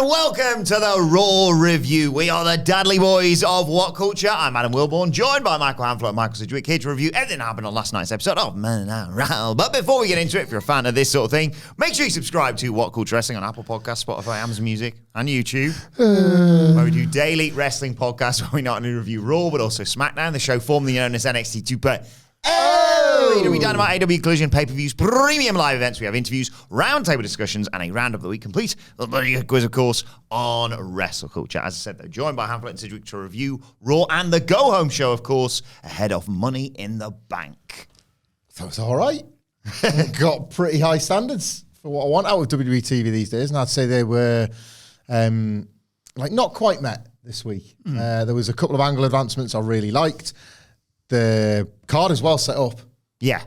and welcome to the Raw Review. We are the Dadley Boyz of What Culture. I'm Adam Wilborn, joined by Michael Hanfler and Michael Sidgwick, here to review everything that happened on last night's episode of Man Raw. But before we get into it, if you're a fan of this sort of thing, make sure you subscribe to What Culture Wrestling on Apple Podcasts, Spotify, Amazon Music, and YouTube, where we do daily wrestling podcasts where we not only review Raw, but also SmackDown, the show formerly known as NXT 2.0. AEW Dynamite, AEW Collision, pay-per-views, premium live events. We have interviews, roundtable discussions, and a roundup of the week complete. The bloody quiz, of course, on Wrestle Culture. As I said, though, joined by Hanfler and Sidgwick to review Raw and the go-home show, of course, ahead of Money in the Bank. That was all right. Got pretty high standards for what I want out of WWE TV these days, and I'd say they were not quite met this week. There was a couple of angle advancements I really liked. The card is well set up. Yeah.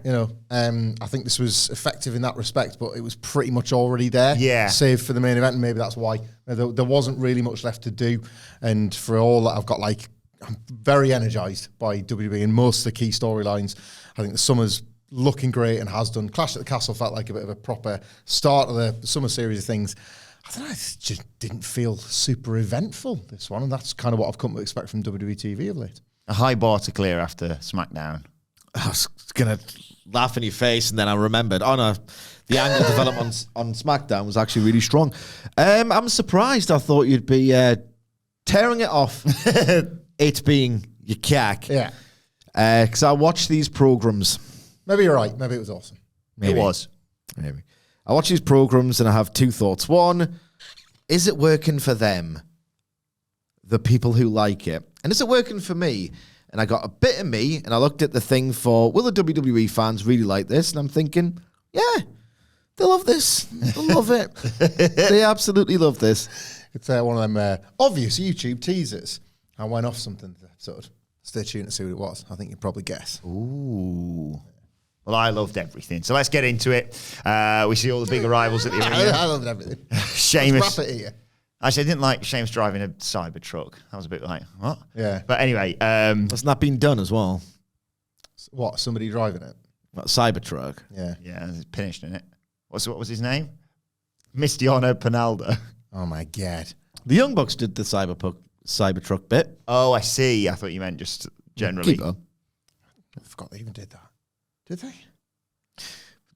I think this was effective in that respect, but it was pretty much already there. Yeah. Save for the main event, and maybe that's why. There wasn't really much left to do. And for all that, I'm very energized by WWE and most of the key storylines. I think the summer's looking great and has done. Clash at the Castle felt like a bit of a proper start of the summer series of things. I don't know, it just didn't feel super eventful, this one, and that's kind of what I've come to expect from WWE TV of late. A high bar to clear after SmackDown. I was going to laugh in your face, and then I remembered, the angle development on SmackDown was actually really strong. I'm surprised. I thought you'd be tearing it off, it being your cack. Yeah. Because I watched these programs. Maybe you're right. Maybe it was awesome. Maybe. It was. Maybe. I watch these programs, and I have two thoughts. One, is it working for them, the people who like it? And is it working for me? And I got a bit of me, and I looked at the thing for, will the WWE fans really like this? And I'm thinking, yeah, they love this. They love it. They absolutely love this. It's one of them obvious YouTube teasers. I went off something this episode. Stay tuned to see what it was. I think you'd probably guess. Ooh. Well, I loved everything. So let's get into it. We see all the big arrivals at the arena. I loved everything. Sheamus. Let's wrap it here. Actually, I didn't like Sheamus driving a cyber truck. That was a bit like, what? Yeah. But anyway. Hasn't that been done as well? What, somebody driving it? That Cybertruck? Yeah. Yeah, there's finished in it. What was his name? Mistiano Pinaldo. Oh, my God. The Young Bucks did the Cybertruck bit. Oh, I see. I thought you meant just generally. Keep on. I forgot they even did that. Did they?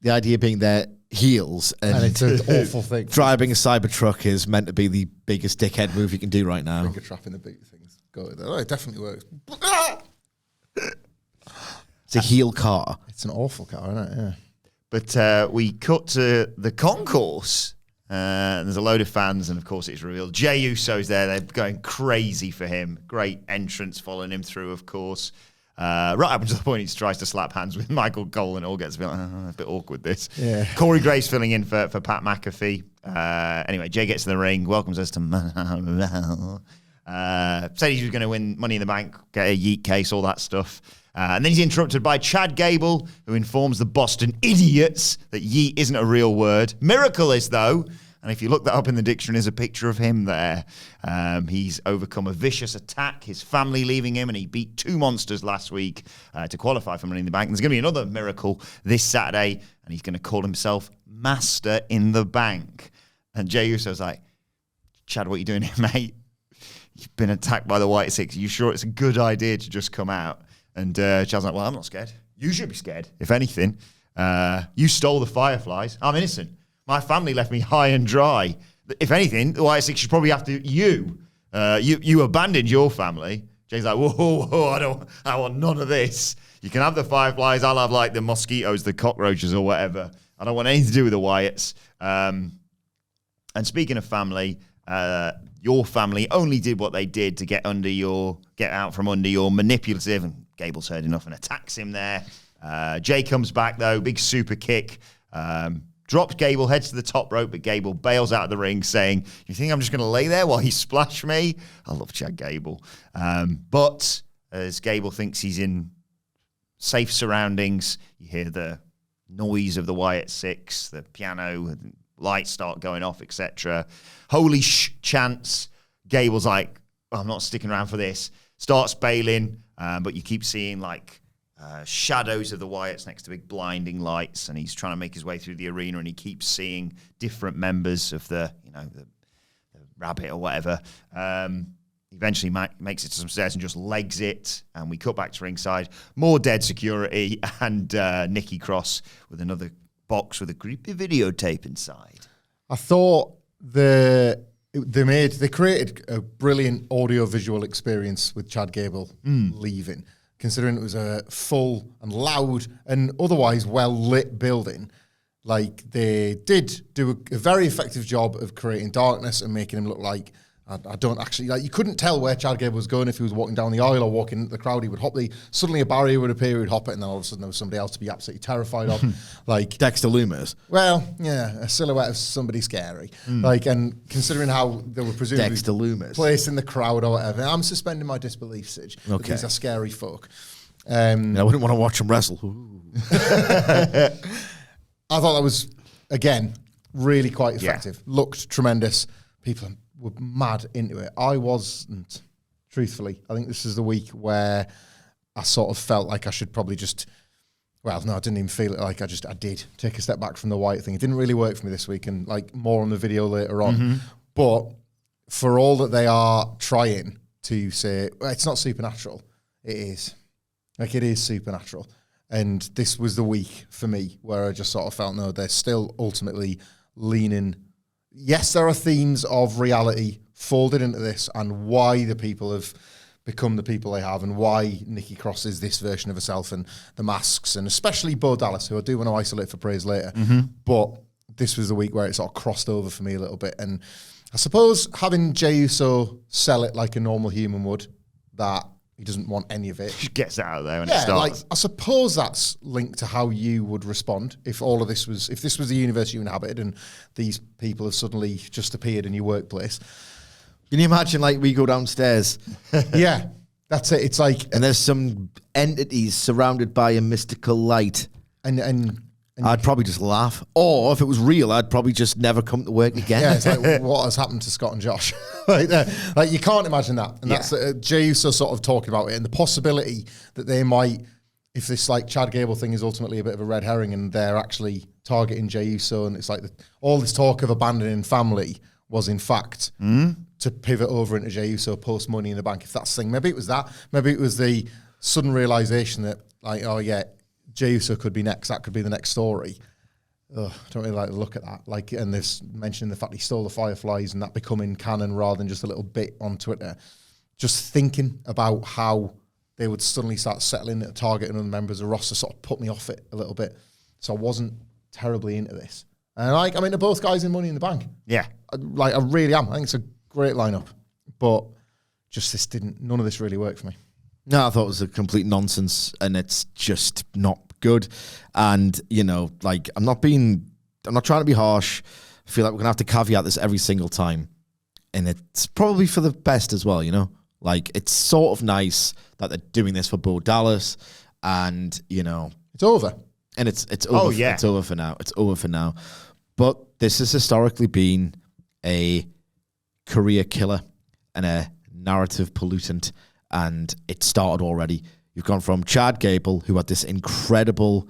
The idea being their heels And it's an awful thing. driving a Cybertruck is meant to be the biggest dickhead move you can do right now. Finger trap in the boot things. Go with it. Oh, it definitely works. It's a heel car. It's an awful car, isn't it? Yeah. But we cut to the concourse. And there's a load of fans, and of course it's revealed Jey Uso's there. They're going crazy for him. Great entrance following him through, of course. Right up until the point he tries to slap hands with Michael Cole, and it all gets a bit awkward, this. Yeah. Corey Graves filling in for Pat McAfee. Anyway, Jey gets in the ring, welcomes us to said he was going to win Money in the Bank, get a yeet case, all that stuff. And then he's interrupted by Chad Gable, who informs the Boston idiots that yeet isn't a real word. Miracle is, though. And if you look that up in the dictionary, there's a picture of him there. He's overcome a vicious attack, his family leaving him, and he beat two monsters last week to qualify for Money in the Bank. And there's going to be another miracle this Saturday, and he's going to call himself Master in the Bank. And Jey Uso's like, Chad, what are you doing here, mate? You've been attacked by the Wyatt Sicks. Are you sure it's a good idea to just come out? And Chad's like, well, I'm not scared. You should be scared, if anything. You stole the Fireflies. I'm innocent. My family left me high and dry. If anything, the Wyatt Sicks should probably have to you. You abandoned your family. Jay's like, whoa, I want none of this. You can have the Fireflies. I'll have like the mosquitoes, the cockroaches, or whatever. I don't want anything to do with the Wyatts. And speaking of family, your family only did what they did to get out from under your manipulative. And Gable's heard enough and attacks him there. Jey comes back though, big super kick. Drops Gable, heads to the top rope, but Gable bails out of the ring saying, you think I'm just going to lay there while he splash me? I love Chad Gable. But as Gable thinks he's in safe surroundings, you hear the noise of the Wyatt Sicks, the piano, lights start going off, etc. Holy chants. Gable's like, I'm not sticking around for this. Starts bailing, but you keep seeing like shadows of the Wyatts next to big blinding lights, and he's trying to make his way through the arena, and he keeps seeing different members of the rabbit or whatever. Eventually makes it to some stairs and just legs it, and we cut back to ringside. More dead security, and Nikki Cross with another box with a creepy videotape inside. I thought they created a brilliant audio-visual experience with Chad Gable leaving, considering it was a full and loud and otherwise well-lit building. Like, they did do a very effective job of creating darkness and making him look like, I don't actually, like, you couldn't tell where Chad Gable was going if he was walking down the aisle or walking into the crowd. He would hop suddenly a barrier would appear, he'd hop it, and then all of a sudden there was somebody else to be absolutely terrified of. Like Dexter Lumis. Well, yeah, a silhouette of somebody scary. Like, and considering how they were presumably Dexter Lumis. placed in the crowd or whatever, I'm suspending my disbelief, Sige. Okay. These are scary folk. I wouldn't want to watch him wrestle. I thought that was, again, really quite effective. Yeah. Looked tremendous. People were mad into it. I wasn't, truthfully. I think this is the week where I sort of felt like I should probably just, well, no, I didn't even feel it like I did take a step back from the Wyatt thing. It didn't really work for me this week, and like more on the video later on. But for all that they are trying to say, well, it's not supernatural, it is. Like, it is supernatural. And this was the week for me where I just sort of felt, no, they're still ultimately leaning. Yes, there are themes of reality folded into this and why the people have become the people they have and why Nikki Cross is this version of herself and the masks and especially Bo Dallas, who I do want to isolate for praise later. But this was the week where it sort of crossed over for me a little bit. And I suppose having Jey Uso sell it like a normal human would, that he doesn't want any of it. Just gets out of there when it starts. Like, I suppose that's linked to how you would respond if this was the universe you inhabited and these people have suddenly just appeared in your workplace. Can you imagine, like, we go downstairs Yeah, that's it. It's like, and there's some entities surrounded by a mystical light. and I'd probably just laugh. Or if it was real, I'd probably just never come to work again. yeah, it's like what has happened to Scott and Josh. Like you can't imagine that. And that's Jey Uso sort of talking about it and the possibility that they might, if this like Chad Gable thing is ultimately a bit of a red herring and they're actually targeting Jey Uso, and it's like all this talk of abandoning family was in fact to pivot over into Jey Uso post Money in the Bank. If that's the thing, maybe it was that. Maybe it was the sudden realization that, like, oh yeah, Jey Uso could be next. That could be the next story. Ugh, I don't really like to look at that. Like, and there's mentioning the fact he stole the Fireflies and that becoming canon rather than just a little bit on Twitter. Just thinking about how they would suddenly start settling at targeting other members of the roster sort of put me off it a little bit. So I wasn't terribly into this. And like, I mean, they're both guys in Money in the Bank. Yeah. I really am. I think it's a great lineup. But just none of this really worked for me. No, I thought it was a complete nonsense, and it's just not good. And, you know, like, I'm not trying to be harsh. I feel like we're going to have to caveat this every single time. And it's probably for the best as well, you know? Like, it's sort of nice that they're doing this for Bo Dallas, and, you know... It's over. And it's over. It's over for now. It's over for now. But this has historically been a career killer and a narrative pollutant, and it started already. You've gone from Chad Gable, who had this incredible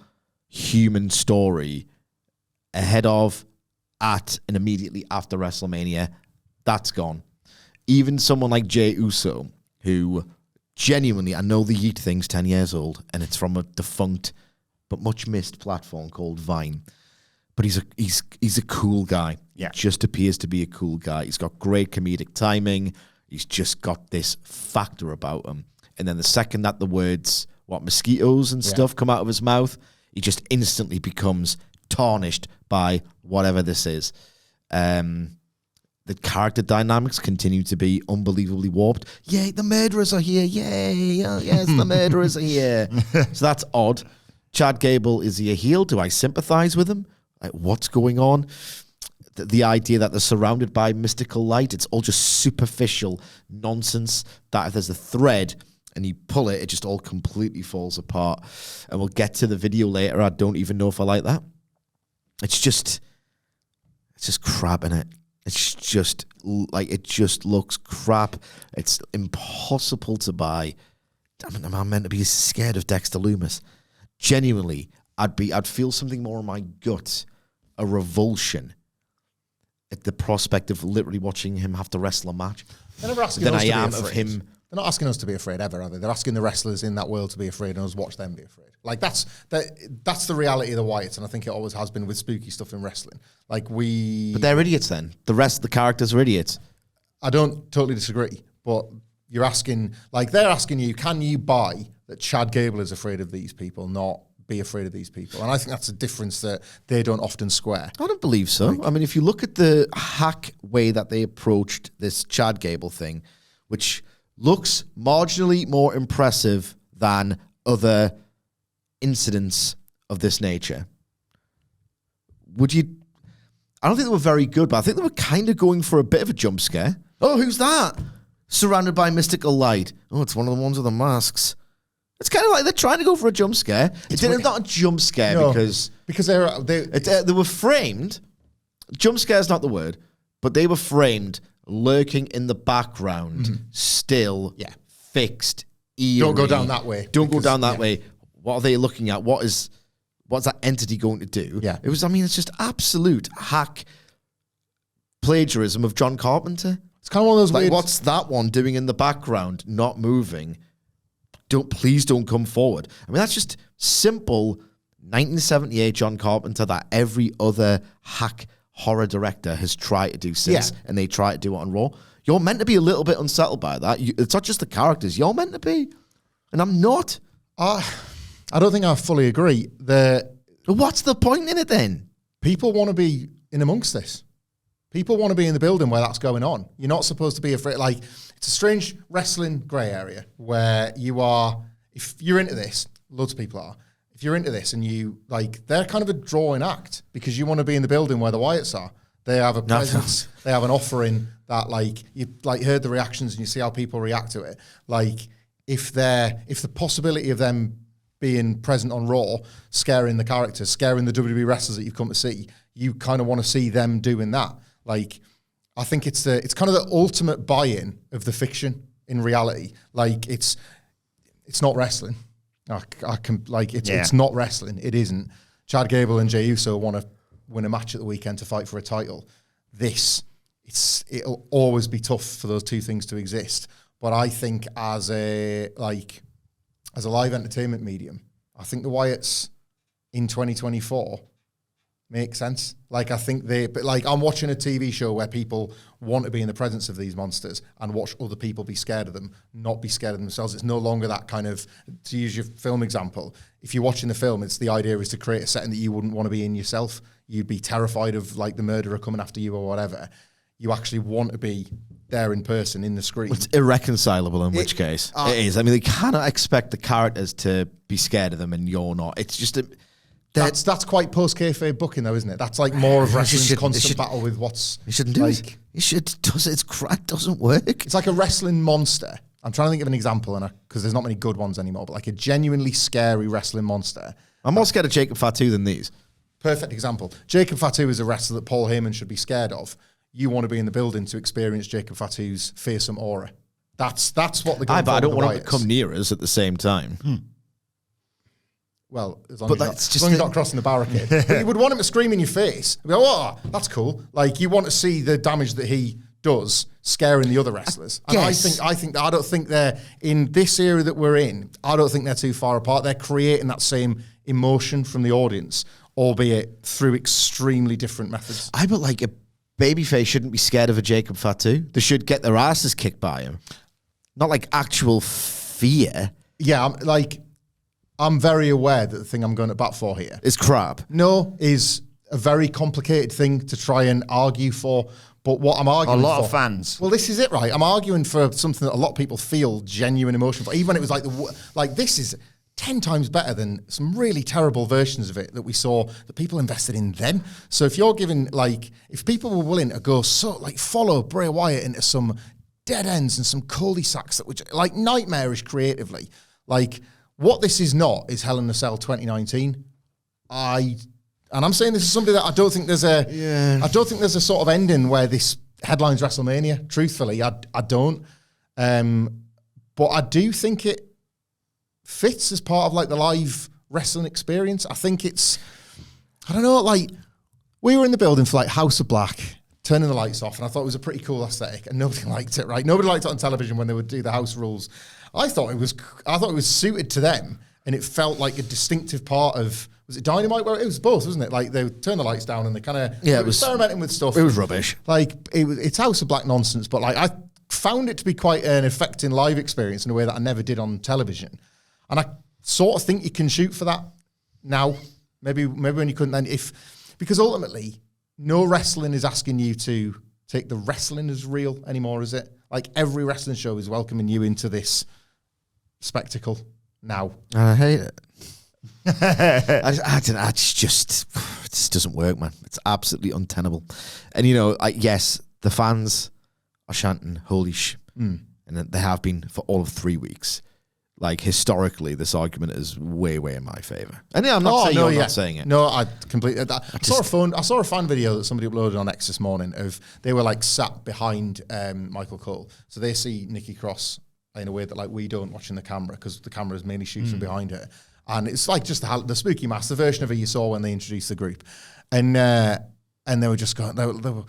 human story ahead of, at, and immediately after WrestleMania. That's gone. Even someone like Jey Uso, who genuinely, I know the Yeet thing's 10 years old, and it's from a defunct but much missed platform called Vine. But he's a cool guy. Yeah. He just appears to be a cool guy. He's got great comedic timing. He's just got this factor about him. And then the second that the words, mosquitoes and stuff come out of his mouth, he just instantly becomes tarnished by whatever this is. The character dynamics continue to be unbelievably warped. Yay, the murderers are here. Yay, oh, yes, the murderers are here. So that's odd. Chad Gable, is he a heel? Do I sympathize with him? Like, what's going on? The idea that they're surrounded by mystical light, it's all just superficial nonsense, that if there's a thread and you pull it, it just all completely falls apart. And we'll get to the video later. I don't even know if I like that. It's just crap, innit? It's just like, it just looks crap. It's impossible to buy. I'm meant to be scared of Dexter Lumis. Genuinely, I'd feel something more in my gut, a revulsion, at the prospect of literally watching him have to wrestle a match They're never asking than us I to be am afraid. of him. They're not asking us to be afraid ever, are they? They're asking the wrestlers in that world to be afraid and us watch them be afraid. Like that's the reality of the Wyatts, and I think it always has been with spooky stuff in wrestling. Like But they're idiots then. The rest of the characters are idiots. I don't totally disagree, but you're asking, like they're asking you, can you buy that Chad Gable is afraid of these people, not be afraid of these people? And I think that's a difference that they don't often square. I don't believe so. I mean, if you look at the hack way that they approached this Chad Gable thing, which looks marginally more impressive than other incidents of this nature, I don't think they were very good, but I think they were kind of going for a bit of a jump scare. Oh, who's that? Surrounded by mystical light. Oh, it's one of the ones with the masks. It's kind of like they're trying to go for a jump scare. It's not a jump scare because they were framed. Jump scare is not the word, but they were framed lurking in the background, still fixed. Eerie. Don't go down that way. Don't go down that way. What are they looking at? What's that entity going to do? Yeah. It's just absolute hack plagiarism of John Carpenter. It's kind of one of those like, weird... what's that one doing in the background, not moving? Please don't come forward. I mean, that's just simple 1978 John Carpenter that every other hack horror director has tried to do since, and they try to do it on Raw. You're meant to be a little bit unsettled by that. It's not just the characters. You're meant to be. And I'm not. I don't think I fully agree. What's the point in it then? People want to be in amongst this. People want to be in the building where that's going on. You're not supposed to be afraid. Like, it's a strange wrestling grey area where you are, if you're into this, loads of people are, if you're into this and you, like, they're kind of a drawing act because you want to be in the building where the Wyatts are. They have a presence, they have an offering that, like, you like heard the reactions and you see how people react to it. Like, if the possibility of them being present on Raw, scaring the characters, scaring the WWE wrestlers that you've come to see, you kind of want to see them doing that. Like, I think it's kind of the ultimate buy-in of the fiction in reality. Like, it's not wrestling. It's not wrestling. It isn't. Chad Gable and Jey Uso want to win a match at the weekend to fight for a title. It'll always be tough for those two things to exist. But I think as a live entertainment medium, I think the Wyatts in 2024 make sense. Like, I think I'm watching a TV show where people want to be in the presence of these monsters and watch other people be scared of them, not be scared of themselves. It's no longer that kind of, to use your film example, if you're watching the film, it's the idea is to create a setting that you wouldn't want to be in yourself. You'd be terrified of, like, the murderer coming after you or whatever. You actually want to be there in person in the screen. It's irreconcilable in which case. It is. I mean, they cannot expect the characters to be scared of them and you're not. It's just that's quite post-kayfabe booking, though, isn't it? That's like more of wrestling's constant battle with what's... You shouldn't do it. It doesn't work. It's like a wrestling monster. I'm trying to think of an example, because there's not many good ones anymore, but like a genuinely scary wrestling monster. I'm more scared of Jacob Fatu than these. Perfect example. Jacob Fatu is a wrestler that Paul Heyman should be scared of. You want to be in the building to experience Jacob Fatu's fearsome aura. That's what the... But I don't want him to come near us at the same time. Well, as long as you're not crossing the barricade. But you would want him to scream in your face. Go, oh, that's cool. Like, you want to see the damage that he does scaring the other wrestlers. And I don't think they're, in this era that we're in, I don't think they're too far apart. They're creating that same emotion from the audience, albeit through extremely different methods. But like a babyface shouldn't be scared of a Jacob Fatu. They should get their asses kicked by him. Not like actual fear. Yeah, I'm very aware that the thing I'm going to bat for here is crap. No, is a very complicated thing to try and argue for. But what I'm arguing for... A lot of fans. Well, this is it, right? I'm arguing for something that a lot of people feel genuine emotion for. Even when it was like this is 10 times better than some really terrible versions of it that we saw that people invested in then. So if you're giving, if people were willing to go follow Bray Wyatt into some dead ends and some cul-de-sacs that were nightmarish creatively, what this is not is Hell in a Cell 2019. And I'm saying this is something that I don't think there's a sort of ending where this headlines WrestleMania. Truthfully, I don't. But I do think it fits as part of the live wrestling experience. I think it's, I don't know, we were in the building for House of Black, turning the lights off, and I thought it was a pretty cool aesthetic, and nobody liked it, right? Nobody liked it on television when they would do the house rules. I thought it was suited to them, and it felt like a distinctive part of, was it Dynamite? Well, it was both, wasn't it? Like, they would turn the lights down, and they kind of experimenting with stuff. It was rubbish. Like, it's House of Black nonsense, but like, I found it to be quite an affecting live experience in a way that I never did on television. And I sort of think you can shoot for that now. Maybe when you couldn't then, because ultimately, no wrestling is asking you to take the wrestling as real anymore, is it? Like, every wrestling show is welcoming you into this spectacle now. I hate it. I don't know. It just doesn't work, man. It's absolutely untenable. And, you know, yes, the fans are chanting holy sh, and they have been for all of 3 weeks. Like, historically, this argument is way, way in my favour. And yeah, I'm not saying you're not saying it. No, I completely. I saw a fan video that somebody uploaded on X this morning of, they were like sat behind Michael Cole, so they see Nikki Cross in a way that like we don't, watching the camera, because the camera is mainly shoots from behind her, and it's like just the spooky mask, the version of her you saw when they introduced the group, and they were just going, they were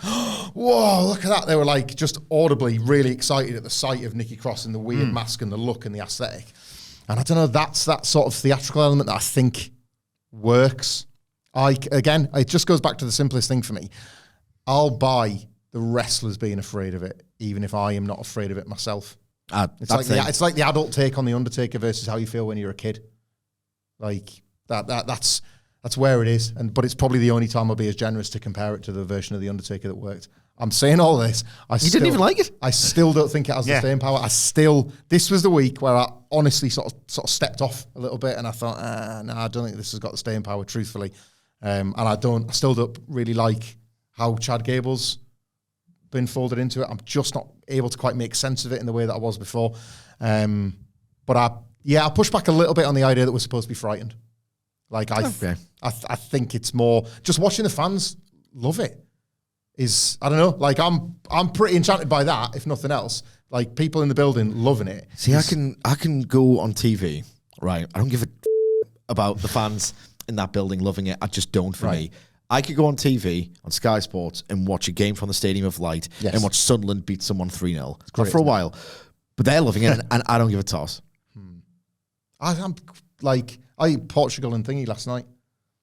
whoa, look at that. They were like just audibly really excited at the sight of Nikki Cross and the weird mask and the look and the aesthetic. And I don't know, that's that sort of theatrical element that I think works. It just goes back to the simplest thing for me. I'll buy the wrestlers being afraid of it, even if I am not afraid of it myself. It's like the adult take on The Undertaker versus how you feel when you're a kid. Like, that's where it is. But it's probably the only time I'll be as generous to compare it to the version of The Undertaker that worked. I'm saying all this. You didn't even like it? I still don't think it has the staying power. This was the week where I honestly sort of stepped off a little bit, and I thought, no, I don't think this has got the staying power, truthfully. And I still don't really like how Chad Gable's been folded into it. I'm just not able to quite make sense of it in the way that I was before. But I push back a little bit on the idea that we're supposed to be frightened. Like, I think it's more just watching the fans love it. I don't know, like I'm pretty enchanted by that, if nothing else. Like, people in the building loving it. See, I can go on TV, right? I don't give a about the fans in that building loving it. I just don't for me. I could go on TV, on Sky Sports, and watch a game from the Stadium of Light and watch Sunderland beat someone 3-0 for a while. But they're loving it, and I don't give a toss. I'm like, I ate Portugal and thingy last night.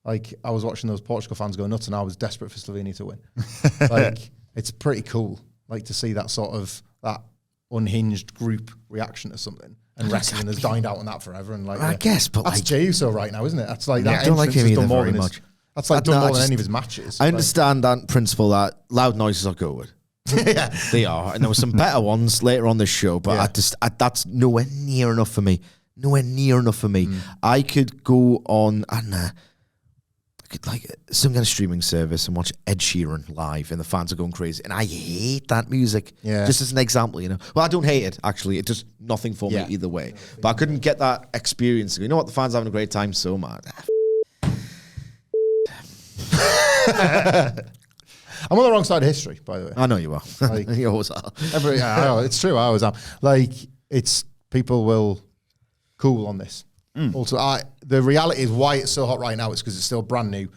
Like, I was watching those Portugal fans go nuts, and I was desperate for Slovenia to win. Like, it's pretty cool, like, to see that sort of, that unhinged group reaction to something. And wrestling has dined out on that forever. And like, I guess, but that's like, Jey Uso right now, isn't it? That's like, that I don't like him either very much. That's like done more than any of his matches. I understand that principle that loud noises are good. Yeah, they are, and there were some better ones later on this show, but that's nowhere near enough for me. Nowhere near enough for me. I could go on and like some kind of streaming service and watch Ed Sheeran live, and the fans are going crazy, and I hate that music. Yeah, just as an example, you know. Well, I don't hate it actually. It just nothing for me either way. But I couldn't get that experience. You know what? The fans are having a great time so much. I'm on the wrong side of history, by the way. I know you are. Like, you always are. It's true. I always am. Like, it's people will cool on this. Also, the reality is why it's so hot right now is because it's still brand new,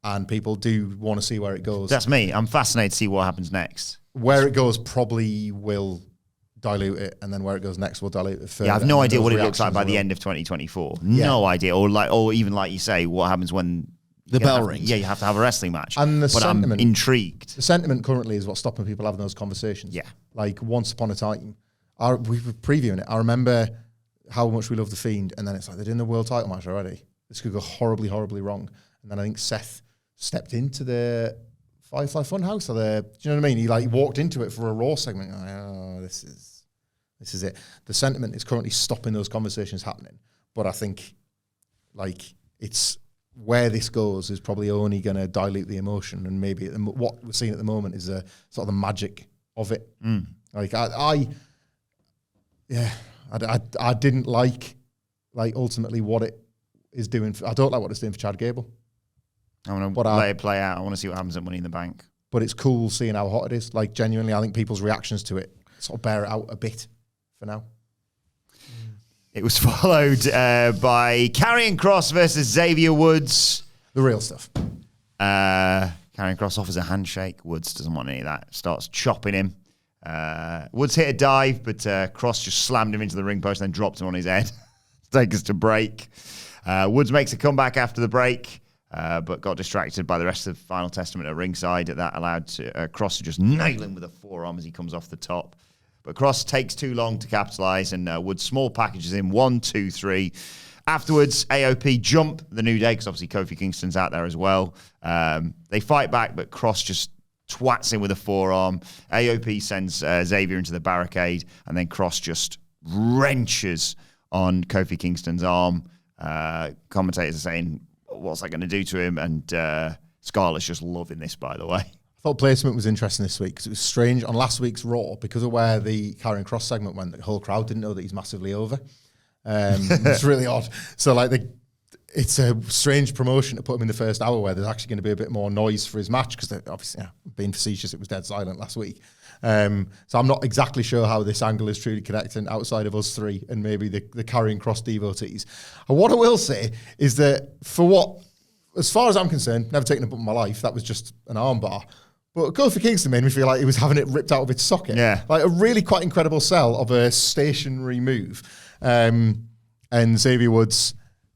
and people do want to see where it goes. That's me. I'm fascinated to see what happens next. Where it goes probably will dilute it, and then where it goes next will dilute it further. Yeah, I have no idea what it looks like by the end of 2024. No idea. Or even like you say, what happens when the bell rings. Yeah, you have to have a wrestling match. And I'm intrigued. The sentiment currently is what's stopping people having those conversations. Yeah. Like, once upon a time, we were previewing it. I remember how much we love The Fiend, and then it's like, they're doing the world title match already. This could go horribly, horribly wrong. And then I think Seth stepped into the Firefly Funhouse, do you know what I mean? He like walked into it for a Raw segment. Like, oh, this is it. The sentiment is currently stopping those conversations happening. But I think, like, it's where this goes is probably only going to dilute the emotion, and maybe what we're seeing at the moment is sort of the magic of it. Like, I didn't like ultimately what it is doing. I don't like what it's doing for Chad Gable. I want to let it play out. I want to see what happens at Money in the Bank. But it's cool seeing how hot it is. Like, genuinely, I think people's reactions to it sort of bear it out a bit for now. It was followed by Karrion Kross versus Xavier Woods. The real stuff. Karrion Kross offers a handshake. Woods doesn't want any of that. Starts chopping him. Woods hit a dive, but Kross just slammed him into the ring post and then dropped him on his head. Take us to break. Woods makes a comeback after the break, but got distracted by the rest of the Final Testament at ringside. That allowed Kross to just nail him with a forearm as he comes off the top. But Kross takes too long to capitalize, and Woods small packages him 1, 2, 3. Afterwards, AOP jump the New Day, because obviously Kofi Kingston's out there as well. They fight back, but Kross just twats him with a forearm. AOP sends Xavier into the barricade, and then Kross just wrenches on Kofi Kingston's arm. Commentators are saying, what's that going to do to him? And Scarlett's just loving this, by the way. I thought placement was interesting this week because it was strange. On last week's Raw, because of where the Karrion Kross segment went, the whole crowd didn't know that he's massively over. It's really odd. So, it's a strange promotion to put him in the first hour where there's actually going to be a bit more noise for his match because obviously, being facetious, it was dead silent last week. So I'm not exactly sure how this angle is truly connecting outside of us three and maybe the Karrion Kross devotees. And what I will say is that as far as I'm concerned, never taken a bump in my life, that was just an armbar. But Kofi Kingston made me feel like he was having it ripped out of its socket. Yeah. Like a really quite incredible sell of a stationary move. And Xavier Woods,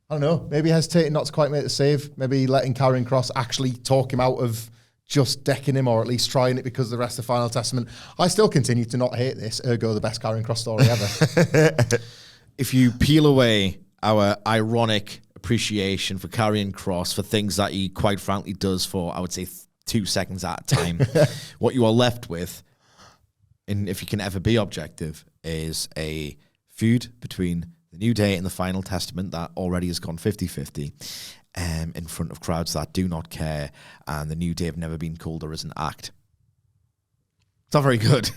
I don't know, maybe hesitating not to quite make the save. Maybe letting Karrion Kross actually talk him out of just decking him, or at least trying it because of the rest of Final Testament. I still continue to not hate this, ergo the best Karrion Kross story ever. If you peel away our ironic appreciation for Karrion Kross for things that he quite frankly does for, I would say, 2 seconds at a time, what you are left with, and if you can ever be objective, is a feud between the New Day and the Final Testament that already has gone 50-50 in front of crowds that do not care, and the New Day have never been colder as an act. It's not very good.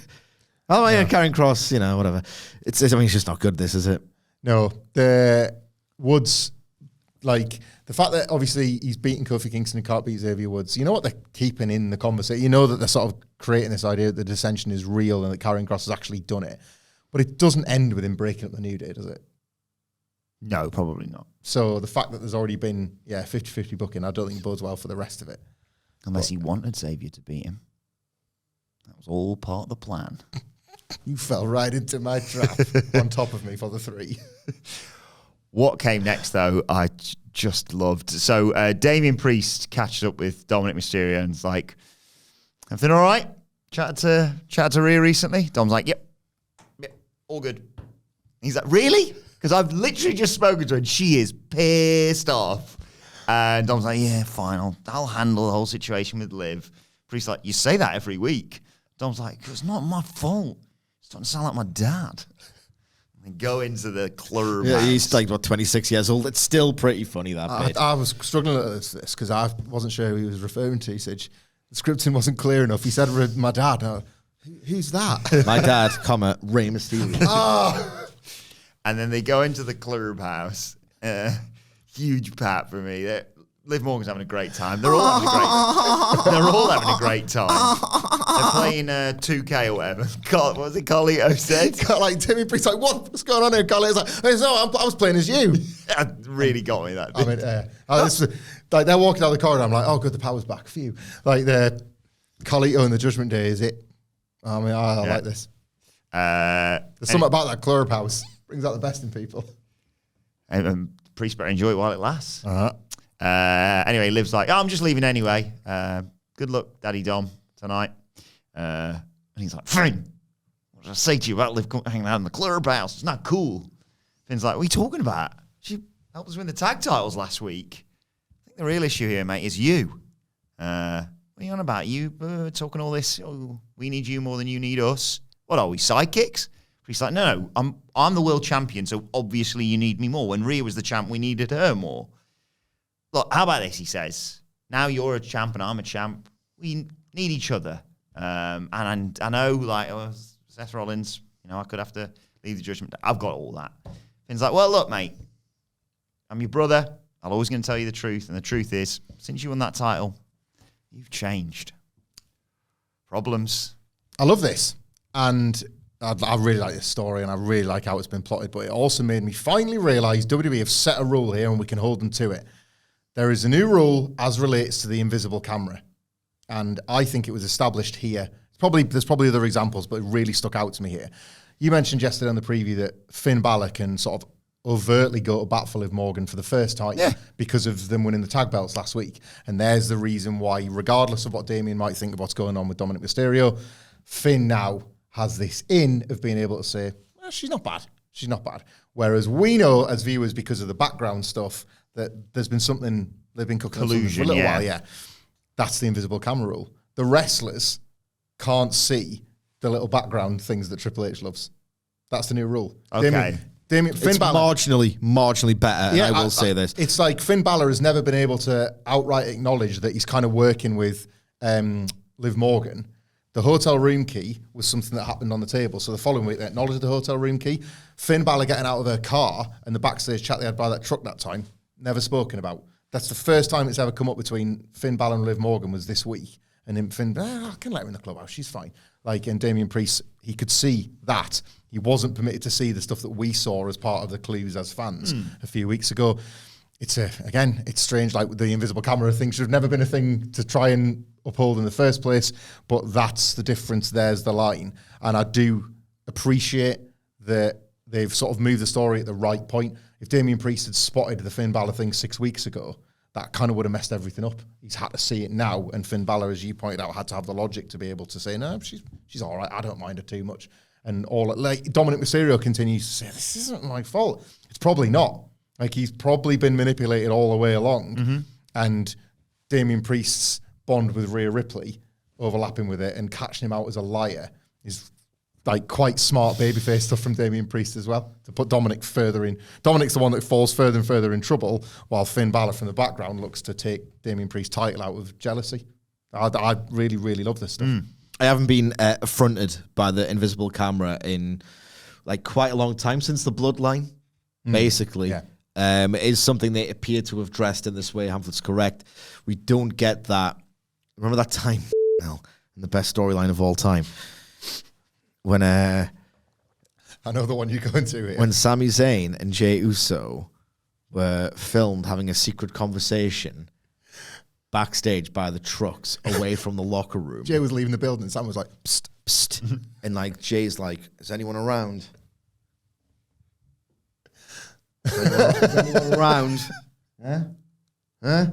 Oh, yeah, Karrion Kross, whatever. It's just not good, this, is it? No, the Woods, the fact that obviously he's beating Kofi Kingston and can't beat Xavier Woods, you know what they're keeping in the conversation? You know that they're sort of creating this idea that the dissension is real and that Karrion Kross has actually done it. But it doesn't end with him breaking up the New Day, does it? No, probably not. So the fact that there's already been 50-50 booking, I don't think bodes well for the rest of it. Unless he wanted Xavier to beat him. That was all part of the plan. You fell right into my trap on top of me for the 3. What came next, though, I just loved. So Damian Priest catches up with Dominik Mysterio and is like, everything all right? Chatted to Rhea recently? Dom's like, yep, all good. He's like, really? Because I've literally just spoken to her and she is pissed off. And Dom's like, yeah, fine, I'll handle the whole situation with Liv. Priest's like, you say that every week. Dom's like, it's not my fault. It's starting to sound like my dad. And go into the club. Yeah, he's 26 years old. It's still pretty funny, that bit. I was struggling at this because I wasn't sure who he was referring to. He said the scripting wasn't clear enough. He said, my dad. Who's that? My dad, Rey Mysterio. And then they go into the clubhouse. Huge pat for me. Liv Morgan's having a great time. They're all having a great time. They're playing 2K or whatever. What was it Carlito said? Timmy Priest like, what's going on here? Carlito's like, no, I was playing as you. That really got me, that. They're walking out the corridor. I'm like, oh, good, the power's back. Phew. The Carlito and the Judgment Day is it. I like this. There's something about that clubhouse. Brings out the best in people. Priest better enjoy it while it lasts. Uh-huh. Anyway, Liv's like, I'm just leaving anyway. Good luck, Daddy Dom, tonight. And he's like, Finn, what did I say to you about Liv hanging out in the clubhouse? It's not cool. Finn's like, what are you talking about? She helped us win the tag titles last week. I think the real issue here, mate, is you. What are you on about? You talking all this, we need you more than you need us. What are we, sidekicks? He's like, no, I'm the world champion, so obviously you need me more. When Rhea was the champ, we needed her more. Look, how about this, he says. Now you're a champ and I'm a champ. We need each other. And I know, Seth Rollins, I could have to leave the Judgment Day. I've got all that. Finn's like, well, look, mate, I'm your brother. I'm always going to tell you the truth. And the truth is, since you won that title, you've changed. Problems. I love this. And I really like this story and I really like how it's been plotted, but it also made me finally realise WWE have set a rule here and we can hold them to it. There is a new rule as relates to the invisible camera. And I think it was established here. There's probably other examples, but it really stuck out to me here. You mentioned yesterday on the preview that Finn Bálor can sort of overtly go to bat for Liv Morgan for the first time because of them winning the tag belts last week. And there's the reason why, regardless of what Damian might think of what's going on with Dominik Mysterio, Finn now has this in of being able to say, well, she's not bad. She's not bad. Whereas we know as viewers, because of the background stuff, that there's been something they've been cooking for a little while. Yeah, that's the invisible camera rule. The wrestlers can't see the little background things that Triple H loves. That's the new rule. Okay. Finn it's Bálor, marginally better, and I will say this. It's like Finn Bálor has never been able to outright acknowledge that he's kind of working with Liv Morgan. The hotel room key was something that happened on the table. So the following week, they acknowledged the hotel room key. Finn Bálor getting out of her car and the backstage chat they had by that truck that time, never spoken about. That's the first time it's ever come up between Finn Bálor and Liv Morgan was this week. And then Finn, I can let her in the clubhouse, she's fine. Like, and Damian Priest, he could see that. He wasn't permitted to see the stuff that we saw as part of the clues as fans a few weeks ago. It's it's strange, like the invisible camera thing should have never been a thing to try and uphold in the first place, but that's the difference. There's the line. And I do appreciate that they've sort of moved the story at the right point. If Damian Priest had spotted the Finn Bálor thing 6 weeks ago, that kind of would have messed everything up. He's had to see it now, and Finn Bálor, as you pointed out, had to have the logic to be able to say, no, she's all right, I don't mind her too much. And like Dominik Mysterio continues to say, this isn't my fault. It's probably not. Like, he's probably been manipulated all the way along. And Damian Priest's bond with Rhea Ripley, overlapping with it and catching him out as a liar, is like quite smart babyface stuff from Damian Priest as well, to put Dominik further in. Dominik's the one that falls further and further in trouble, while Finn Bálor from the background looks to take Damian Priest's title out of jealousy. I really, really love this stuff. I haven't been affronted by the invisible camera in like quite a long time, since the Bloodline, basically. Yeah. It is something they appear to have dressed in this way. Hamlet's correct. We don't get that. Remember that time, in the best storyline of all time, when I know the one you're going to here. When Sami Zayn and Jey Uso were filmed having a secret conversation backstage by the trucks away from the locker room. Jey was leaving the building and Sam was like, psst, psst. And like Jay's like, is anyone around? Is anyone around? Huh?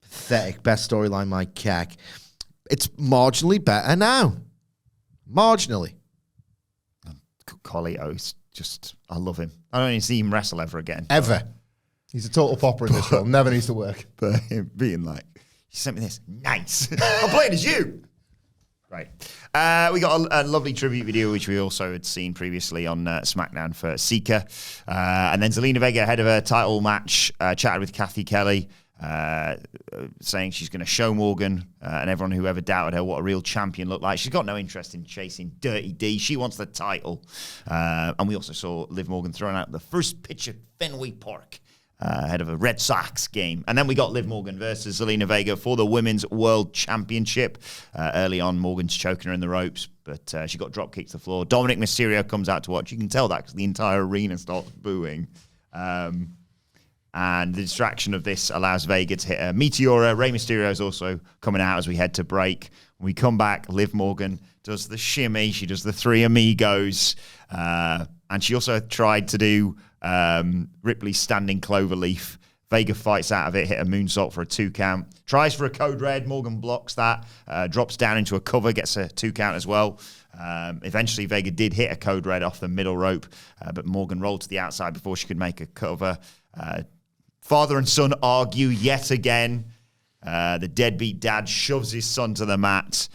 Pathetic. Best storyline, my cack. It's marginally better now. Marginally. Collio's just, I love him. I don't need to see him wrestle ever again. Ever. He's a total popper in this film. Never needs to work. But him being like, you sent me this. Nice. I'm playing as you. Right. We got a lovely tribute video, which we also had seen previously on SmackDown for Sika. And then Zelina Vega, ahead of her title match, chatted with Kathy Kelly, saying she's going to show Morgan and everyone who ever doubted her what a real champion looked like. She's got no interest in chasing Dirty D. She wants the title. And we also saw Liv Morgan throwing out the first pitch at Fenway Park ahead of a Red Sox game. And then we got Liv Morgan versus Zelina Vega for the Women's World Championship. Early on, Morgan's choking her in the ropes, but she got drop kicked to the floor. Dominik Mysterio comes out to watch. You can tell that because the entire arena starts booing. And the distraction of this allows Vega to hit a Meteora. Rey Mysterio is also coming out as we head to break. When we come back, Liv Morgan does the shimmy. She does the Three Amigos. And she also tried to do Ripley's standing cloverleaf. Vega fights out of it, hit a moonsault for a 2 count. Tries for a code red. Morgan blocks that. Drops down into a cover, gets a 2 count as well. Eventually, Vega did hit a code red off the middle rope, but Morgan rolled to the outside before she could make a cover. Father and son argue yet again. The deadbeat dad shoves his son to the mat.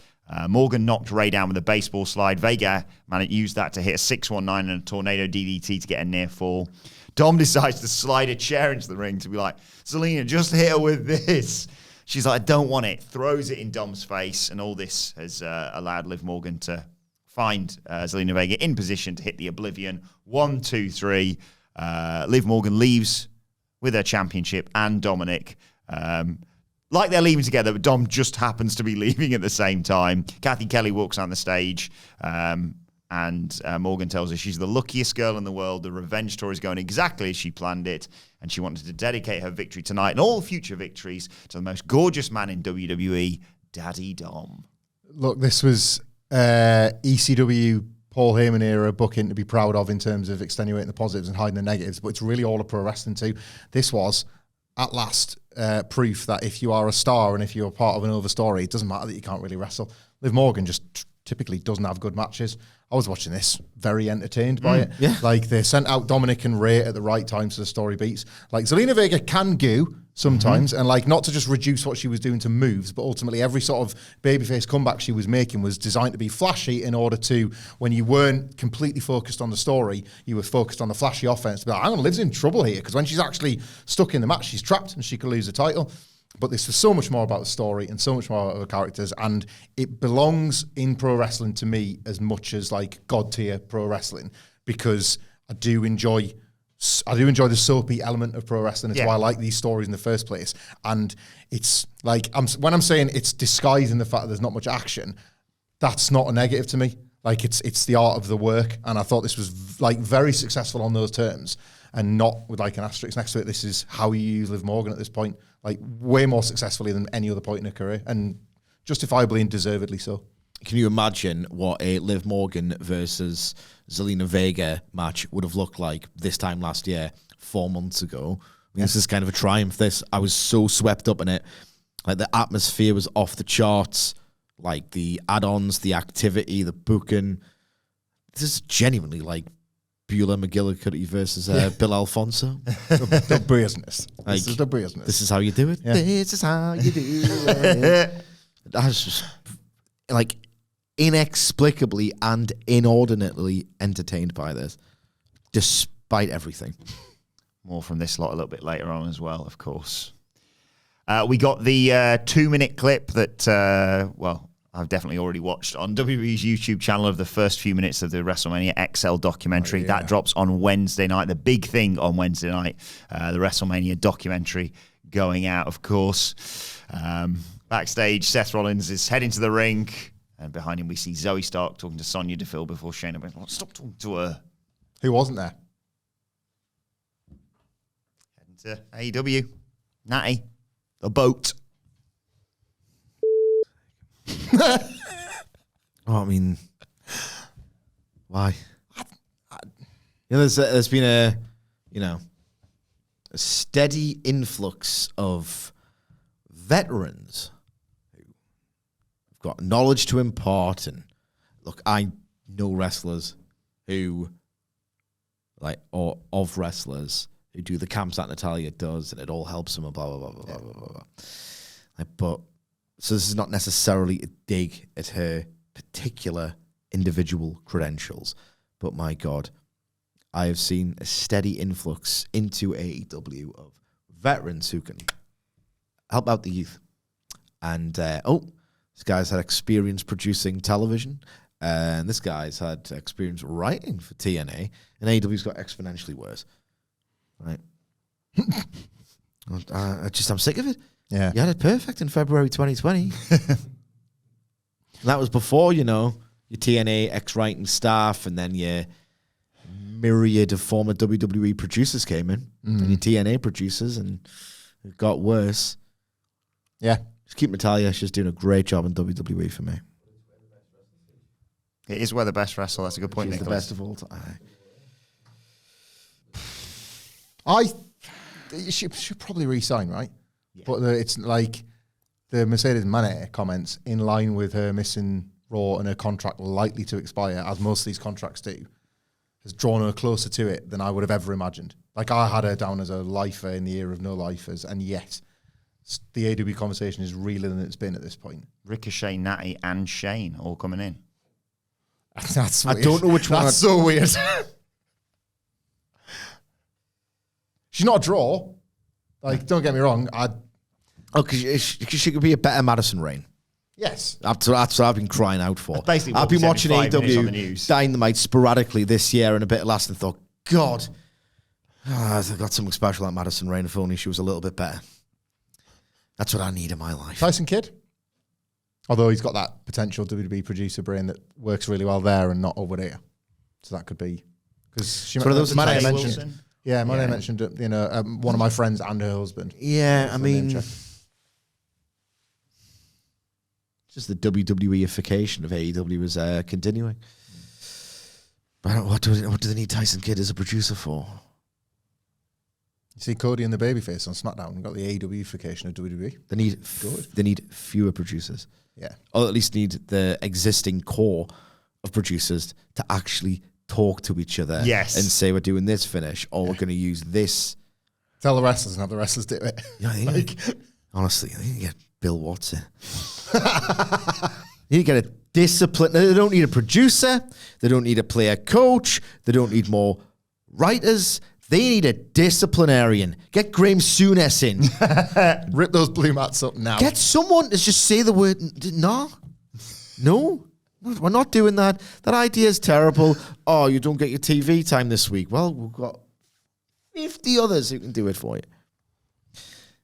Morgan knocked Rey down with a baseball slide. Vega used that to hit a 619 and a tornado DDT to get a near fall. Dom decides to slide a chair into the ring to be like, Zelina, just hit her with this. She's like, I don't want it. Throws it in Dom's face, and all this has allowed Liv Morgan to find Zelina Vega in position to hit the Oblivion. 1, 2, 3. Liv Morgan leaves with her championship and Dominik. Like they're leaving together, but Dom just happens to be leaving at the same time. Kathy Kelly walks on the stage, and Morgan tells her she's the luckiest girl in the world. The revenge tour is going exactly as she planned it, and she wanted to dedicate her victory tonight and all future victories to the most gorgeous man in WWE, Daddy Dom. Look, this was ECW Paul Heyman era booking to be proud of in terms of extenuating the positives and hiding the negatives, but it's really all a pro wrestling too. This was, at last, proof that if you are a star and if you're part of an over story, it doesn't matter that you can't really wrestle. Liv Morgan just typically doesn't have good matches. I was watching this, very entertained by it. Yeah. Like, they sent out Dominik and Rey at the right time so the story beats. Like, Zelina Vega can go sometimes, and like, not to just reduce what she was doing to moves, but ultimately every sort of babyface comeback she was making was designed to be flashy in order to, when you weren't completely focused on the story, you were focused on the flashy offense. To be like, hang on, Liv's in trouble here, because when she's actually stuck in the match, she's trapped and she could lose the title. But this was so much more about the story and so much more about the characters, and it belongs in pro wrestling to me as much as like god tier pro wrestling, because I do enjoy the soapy element of pro wrestling. It's why I like these stories in the first place. And it's like, when I'm saying it's disguising the fact that there's not much action, that's not a negative to me. Like, it's the art of the work, and I thought this was like very successful on those terms, and not with like an asterisk next to it. This is how you use Liv Morgan at this point, like way more successfully than any other point in her career, and justifiably and deservedly so. Can you imagine what a Liv Morgan versus Zelina Vega match would have looked like this time last year, 4 months ago? This is kind of a triumph. I was so swept up in it. Like, the atmosphere was off the charts. Like, the add-ons, the activity, the booking. This is genuinely like Beulah McGillicuddy versus Bill Alfonso. The business. Like, This is the business. This is how you do it. Yeah. This is how you do it. That's just like inexplicably and inordinately entertained by this, despite everything. More from this lot a little bit later on as well, of course. We got the 2-minute clip that, I've definitely already watched on WWE's YouTube channel of the first few minutes of the WrestleMania XL documentary. That drops on Wednesday night. The big thing on Wednesday night, the WrestleMania documentary going out, of course. Backstage, Seth Rollins is heading to the ring, and behind him we see Zoe Stark talking to Sonya Deville before Shayna Baszler. Stop talking to her. Who wasn't there? Heading to AEW. Natty. The boat. I mean, why? There's been a steady influx of veterans who've got knowledge to impart. And look, I know wrestlers who, or of wrestlers who do the camps that Natalya does, and it all helps them, and blah, blah, blah, blah, blah, blah, blah. So this is not necessarily a dig at her particular individual credentials, but my God, I have seen a steady influx into AEW of veterans who can help out the youth. And, this guy's had experience producing television, and this guy's had experience writing for TNA, and AEW's got exponentially worse. Right? I'm sick of it. Yeah. You had it perfect in February 2020. That was before, your TNA ex-writing staff, and then your myriad of former WWE producers came in, and your TNA producers, and it got worse. Yeah. Just keep Natalya. She's doing a great job in WWE for me. It is where the best wrestle. That's a good point, She's the Nicholas. best of all time. She should probably re-sign, right? Yeah. But it's like the Mercedes Moné comments, in line with her missing Raw and her contract likely to expire, as most of these contracts do, has drawn her closer to it than I would have ever imagined. Like, I had her down as a lifer in the era of no lifers, and yet the AW conversation is realer than it's been at this point. Ricochet, Natty, and Shane all coming in. That's weird. I don't know which one. That's so weird. She's not a draw. Like, don't get me wrong. Because she could be a better Madison Rain. Yes. That's what I've been crying out for. That's basically what I've been we watching said in 5 minutes on the AEW news. Dynamite sporadically this year and a bit of last, and thought, God, they've got something special like Madison Rain. If only she was a little bit better. That's what I need in my life. Tyson Kidd. Although he's got that potential WWE producer brain that works really well there and not over there. So that could be. Because she Manny mentioned. Yeah, Manny mentioned one of my friends and her husband. Yeah, I mean, Just the WWE-ification of AEW is continuing. But what do they need Tyson Kidd as a producer for? You see Cody and the Babyface on SmackDown. Got the AEW-ification of WWE. They need fewer producers. Yeah. Or at least need the existing core of producers to actually talk to each other. Yes. And say, we're doing this finish, or we're going to use this. Tell the wrestlers and have the wrestlers do it. Yeah, honestly, I think you get Bill Watson. You get a discipline. They don't need a producer. They don't need a player coach. They don't need more writers. They need a disciplinarian. Get Graham Souness in. Rip those blue mats up now. Get someone to just say the word. No, we're not doing that. That idea is terrible. Oh, you don't get your TV time this week. Well, we've got 50 others who can do it for you.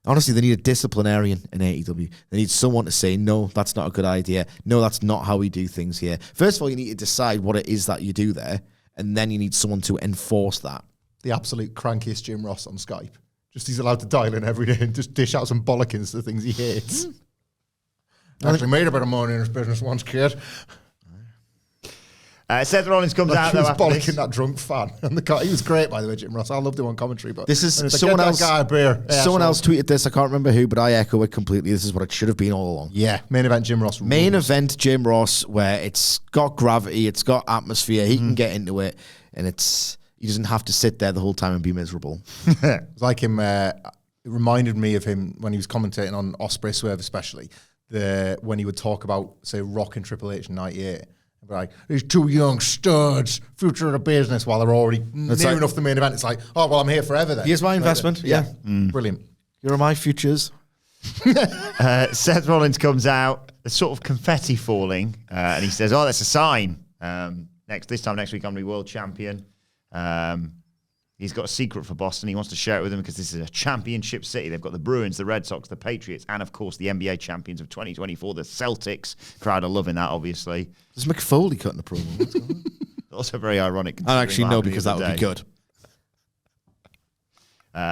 Honestly, they need a disciplinarian in AEW. They need someone to say, no, that's not a good idea. No, that's not how we do things here. First of all, you need to decide what it is that you do there, and then you need someone to enforce that. The absolute crankiest Jim Ross on Skype. Just he's allowed to dial in every day and just dish out some bollockings to things he hates. Actually made a bit of money in his business once, kid. Seth Rollins comes out He though was after bollocking this. that drunk fan. And he was great, by the way, Jim Ross. I loved him on commentary. But This is and it's like, someone "Get that else. guy a beer." Yeah, Someone so- else tweeted this. I can't remember who, but I echo it completely. This is what it should have been all along. Yeah, main event Jim Ross. Main rules. event Jim Ross, where it's got gravity, it's got atmosphere. He can get into it, and he doesn't have to sit there the whole time and be miserable. It's like him. It reminded me of him when he was commentating on Ospreay Swerve, especially when he would talk about, say, Rock and Triple H in '98. Like, these two young studs, future of the business, while they're already near like- enough the main event. It's like, oh, well, I'm here forever then. Here's my investment. Yeah. Brilliant. Here are my futures. Seth Rollins comes out, there's sort of confetti falling, and he says, "Oh, that's a sign. This time next week, I'm going to be world champion." He's got a secret for Boston. He wants to share it with them because this is a championship city. They've got the Bruins, the Red Sox, the Patriots, and of course the NBA champions of 2024, the Celtics. Crowd are loving that, obviously. There's Mick Foley cutting the promo. What's going on? Also very ironic. I actually considering what know happened because the that other would be day. good.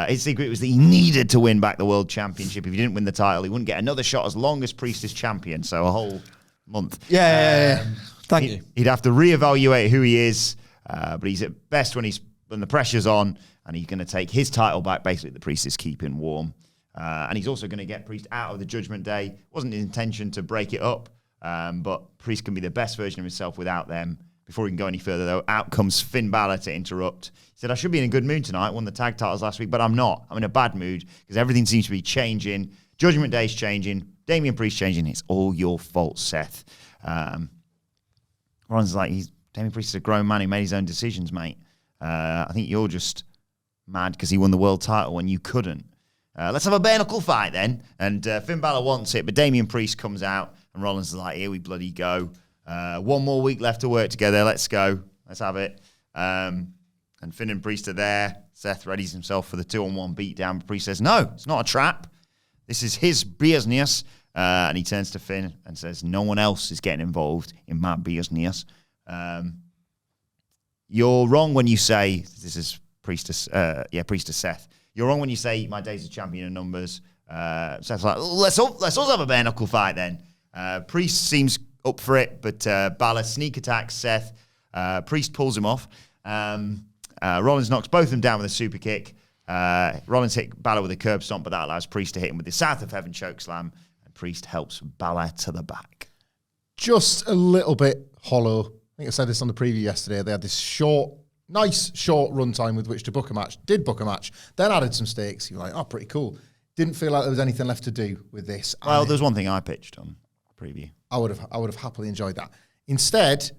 His secret was that he needed to win back the world championship. If he didn't win the title, he wouldn't get another shot as long as Priest is champion. So a whole month. Yeah. Thank you. He'd have to reevaluate who he is, but he's at best when the pressure's on, and he's going to take his title back. Basically, the Priest is keeping warm, and he's also going to get Priest out of the Judgment Day. Wasn't his intention to break it up, but Priest can be the best version of himself without them. Before we can go any further, though, out comes Finn Balor to interrupt. He said, "I should be in a good mood tonight. Won the tag titles last week, but I'm not. I'm in a bad mood because everything seems to be changing. Judgment Day's changing. Damian Priest changing. It's all your fault, Seth." Ron's like, Damian Priest is a grown man who made his own decisions, mate. I think you're just mad because he won the world title when you couldn't. Let's have a bare knuckle fight then. And Finn Balor wants it, but Damian Priest comes out, and Rollins is like, "Here we bloody go. One more week left to work together. Let's go. Let's have it." And Finn and Priest are there. Seth readies himself for the 2-on-1 beatdown. But Priest says, "No, it's not a trap. This is his business." And he turns to Finn and says, "No one else is getting involved in my business. You're wrong when you say," this is Priest to Seth. "You're wrong when you say my days of champion are numbers." Seth's like, let's also have a bare knuckle fight then. Priest seems up for it, but Balor sneak attacks Seth. Priest pulls him off. Rollins knocks both of them down with a super kick. Rollins hit Balor with a curb stomp, but that allows Priest to hit him with the South of Heaven chokeslam. And Priest helps Balor to the back. Just a little bit hollow. I think I said this on the preview yesterday. They had this nice short run time with which to book a match. Did book a match, then added some stakes. You're like, oh, pretty cool. Didn't feel like there was anything left to do with this. Well, there's one thing I pitched on preview. I would have happily enjoyed that. Instead,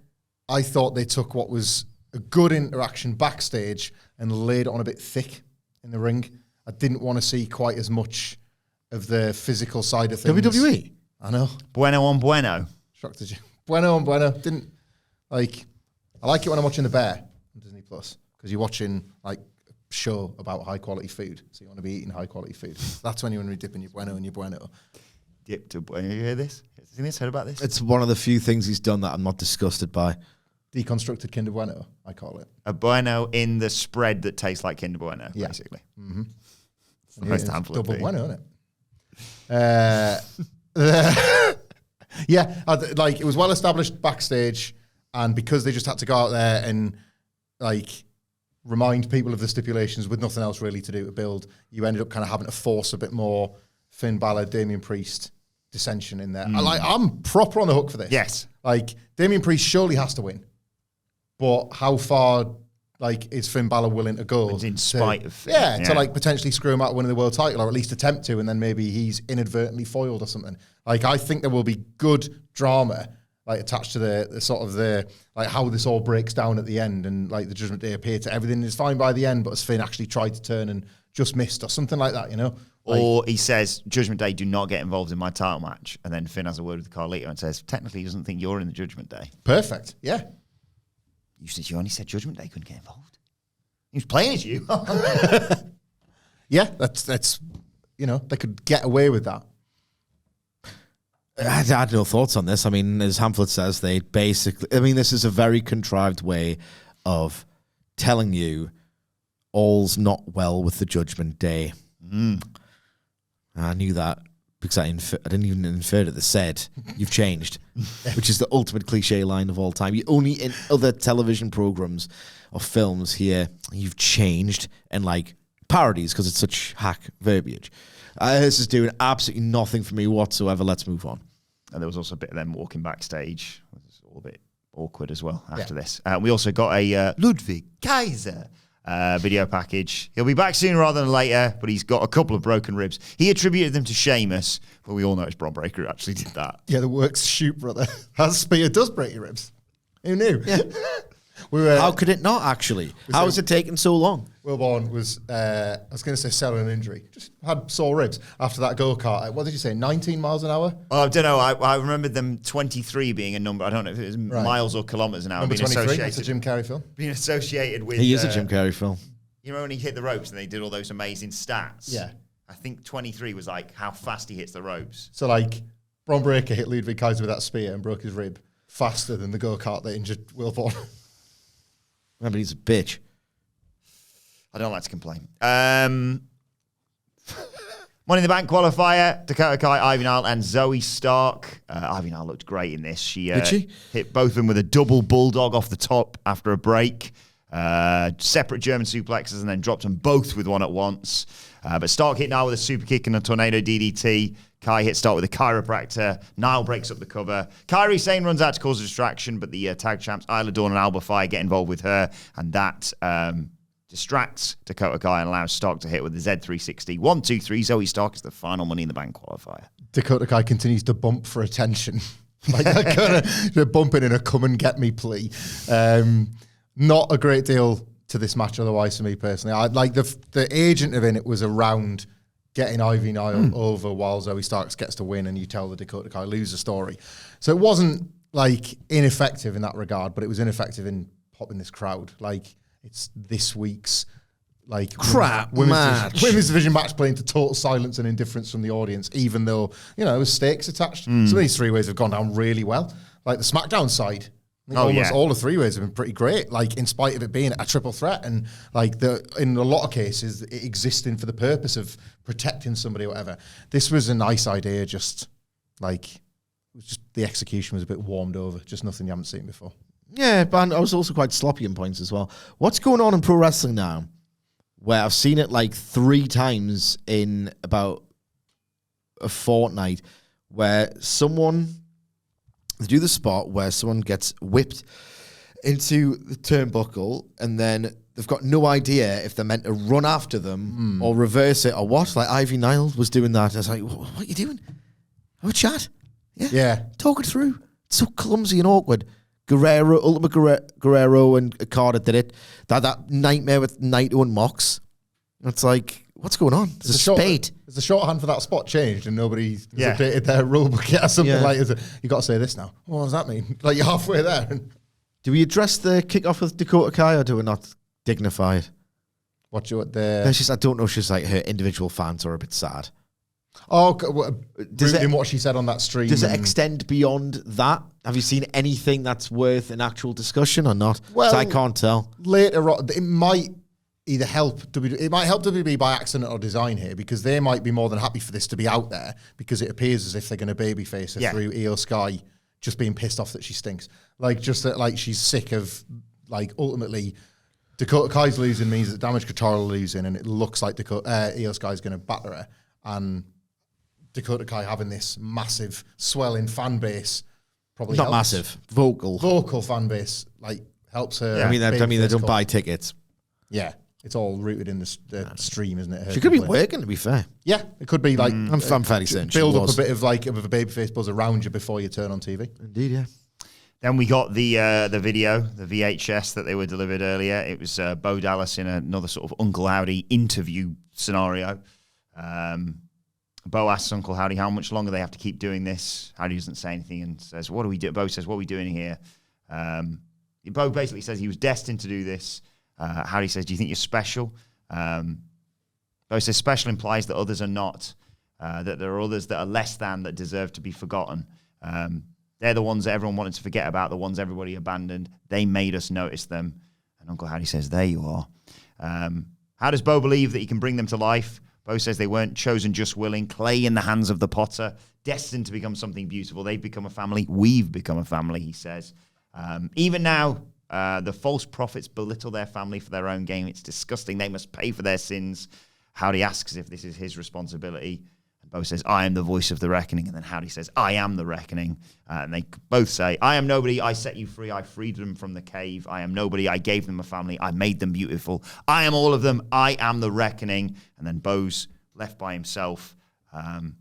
I thought they took what was a good interaction backstage and laid it on a bit thick in the ring. I didn't want to see quite as much of the physical side of things. WWE? I know. Bueno on bueno. Shocked at you. Bueno on bueno. Didn't like. I like it when I'm watching The Bear on Disney Plus because you're watching like a show about high quality food, so you want to be eating high quality food. That's when you want to be dipping your bueno and your bueno. Dip to bueno. You hear this? Seen this? Heard about this? It's one of the few things he's done that I'm not disgusted by. Deconstructed Kinder Bueno, I call it. A bueno in the spread that tastes like Kinder Bueno, Yeah. basically. Mm-hmm. It's the most handful of double food. bueno, isn't it? Yeah, like it was well established backstage, and because they just had to go out there and like remind people of the stipulations with nothing else really to do to build, you ended up kind of having to force a bit more Finn Balor, Damian Priest dissension in there. I'm proper on the hook for this. Yes. Like Damian Priest surely has to win, but how far like is Finn Balor willing to go? In spite of Finn. Yeah, to like potentially screw him out of winning the world title, or at least attempt to, and then maybe he's inadvertently foiled or something. Like I think there will be good drama like attached to the sort of the like how this all breaks down at the end, and like the Judgment Day appear to everything is fine by the end, but as Finn actually tried to turn and just missed or something like that, you know? Like, or he says, Judgment Day do not get involved in my title match, and then Finn has a word with Carlito and says, technically he doesn't think you're in the Judgment Day. Perfect, yeah. You only said Judgment Day couldn't get involved. He was playing as you. Yeah, that's you know, they could get away with that. I had no thoughts on this. I mean, as Hamlet says, they basically... I mean, this is a very contrived way of telling you all's not well with the Judgment Day. I knew that because I didn't even infer it. They said, you've changed, which is the ultimate cliche line of all time. You only in other television programs or films hear, you've changed, and like parodies because it's such hack verbiage. This is doing absolutely nothing for me whatsoever. Let's move on. And there was also a bit of them walking backstage. It was all a bit awkward as well after this. We also got a Ludwig Kaiser video package. He'll be back sooner rather than later, but he's got a couple of broken ribs. He attributed them to Sheamus, but we all know it's Bron Breakker who actually did that. Yeah, the works shoot, brother. That spear does break your ribs. Who knew? Yeah. How could it not, actually? How has it taken so long? Will Bálor was, I was going to say selling an injury. Just had sore ribs after that go-kart. What did you say, 19 miles an hour? Oh, I don't know. I remember them 23 being a number. I don't know if it was miles or kilometres an hour. Number 23, that's a Jim Carrey film. Being associated with... He is a Jim Carrey film. You know when he hit the ropes and they did all those amazing stats? Yeah. I think 23 was like how fast he hits the ropes. So like, Bron Breakker hit Ludwig Kaiser with that spear and broke his rib faster than the go-kart that injured Will Bálor. Remember, he's a bitch. I don't like to complain. Money in the Bank qualifier, Dakota Kai, Ivy Nile, and Zoe Stark. Ivy Nile looked great in this. Did she? Hit both of them with a double bulldog off the top after a break. Separate German suplexes, and then dropped them both with one at once. But Stark hit Nile with a super kick and a tornado DDT. Kai hit Stark with a chiropractor. Nile breaks up the cover. Kairi Sane runs out to cause a distraction, but the tag champs Isla Dawn and Alba Fire get involved with her, and that distracts Dakota Kai and allows Stark to hit with the Z360. 1, 2, 3. Zoe Stark is the final Money in the Bank qualifier. Dakota Kai continues to bump for attention. Like that kind of bumping in a come and get me plea. Not a great deal to this match otherwise for me personally. I like the agent of it was around getting Ivy Nile over while Zoe Starks gets to win, and you tell the Dakota Kai loser story. So it wasn't like ineffective in that regard, but it was ineffective in popping this crowd. Like it's this week's like crap match. Women's division match playing to total silence and indifference from the audience, even though, you know, there was stakes attached. Some of these three ways have gone down really well. Like the SmackDown side, almost all the three ways have been pretty great, like in spite of it being a triple threat, and like in a lot of cases it existing for the purpose of protecting somebody or whatever. This was a nice idea, just like it was just the execution was a bit warmed over, just nothing you haven't seen before. Yeah, but I was also quite sloppy in points as well. What's going on in pro wrestling now, where I've seen it like 3 times in about a fortnight, where they do the spot where someone gets whipped into the turnbuckle, and then they've got no idea if they're meant to run after them or reverse it or what. Like Ivy Nile was doing that. I was like, what are you doing? Have a chat. Yeah. Talk it through. It's so clumsy and awkward. Ultimate Guerrero and Carter did it. That nightmare with Naito and Mox. It's like, what's going on? There's a spate. Is the shorthand for that spot changed and nobody has updated their rule book yet or something like that? You got to say this now. What does that mean? Like you're halfway there. Do we address the kickoff with Dakota Kai, or do we not dignify it? I don't know. She's like, her individual fans are a bit sad. Oh, in what she said on that stream. Does it extend beyond that? Have you seen anything that's worth an actual discussion or not? Well, I can't tell. Later on, it might either help WWE. It might help WWE by accident or design here, because they might be more than happy for this to be out there, because it appears as if they're going to babyface her through Io Sky just being pissed off that she stinks. Like, just that, like, she's sick of, like, ultimately Dakota Kai's losing means that Damage Control are losing, and it looks like Io Sky's going to batter her, and Dakota Kai having this massive swelling fan base probably not helps. massive, vocal fan base, like, helps her. I mean, they don't buy tickets. Yeah, it's all rooted in the stream, isn't it? She could be working, to be fair. Yeah, it could be like I'm fairly certain build up a bit of like of a babyface buzz around you before you turn on TV. Indeed, yeah. Then we got the video, the VHS that they were delivered earlier. It was Bo Dallas in another sort of Uncle Howdy interview scenario. Bo asks Uncle Howdy how much longer they have to keep doing this. Howdy doesn't say anything and says, "What do we do?" Bo says, "What are we doing here?" Bo basically says he was destined to do this. Howdy says, "Do you think you're special?" Bo says, "Special implies that others are not, that there are others that are less than, that deserve to be forgotten. They're the ones that everyone wanted to forget about, the ones everybody abandoned. They made us notice them." And Uncle Howdy says, "There you are." How does Bo believe that he can bring them to life? Bo says they weren't chosen just willing, clay in the hands of the potter, destined to become something beautiful. They've become a family. We've become a family, he says. Even now, the false prophets belittle their family for their own gain. It's disgusting. They must pay for their sins. Howdy asks if this is his responsibility. And Bo says, "I am the voice of the reckoning." And then Howdy says, "I am the reckoning." And they both say, "I am nobody. I set you free. I freed them from the cave. I am nobody. I gave them a family. I made them beautiful. I am all of them. I am the reckoning." And then Bo's left by himself. And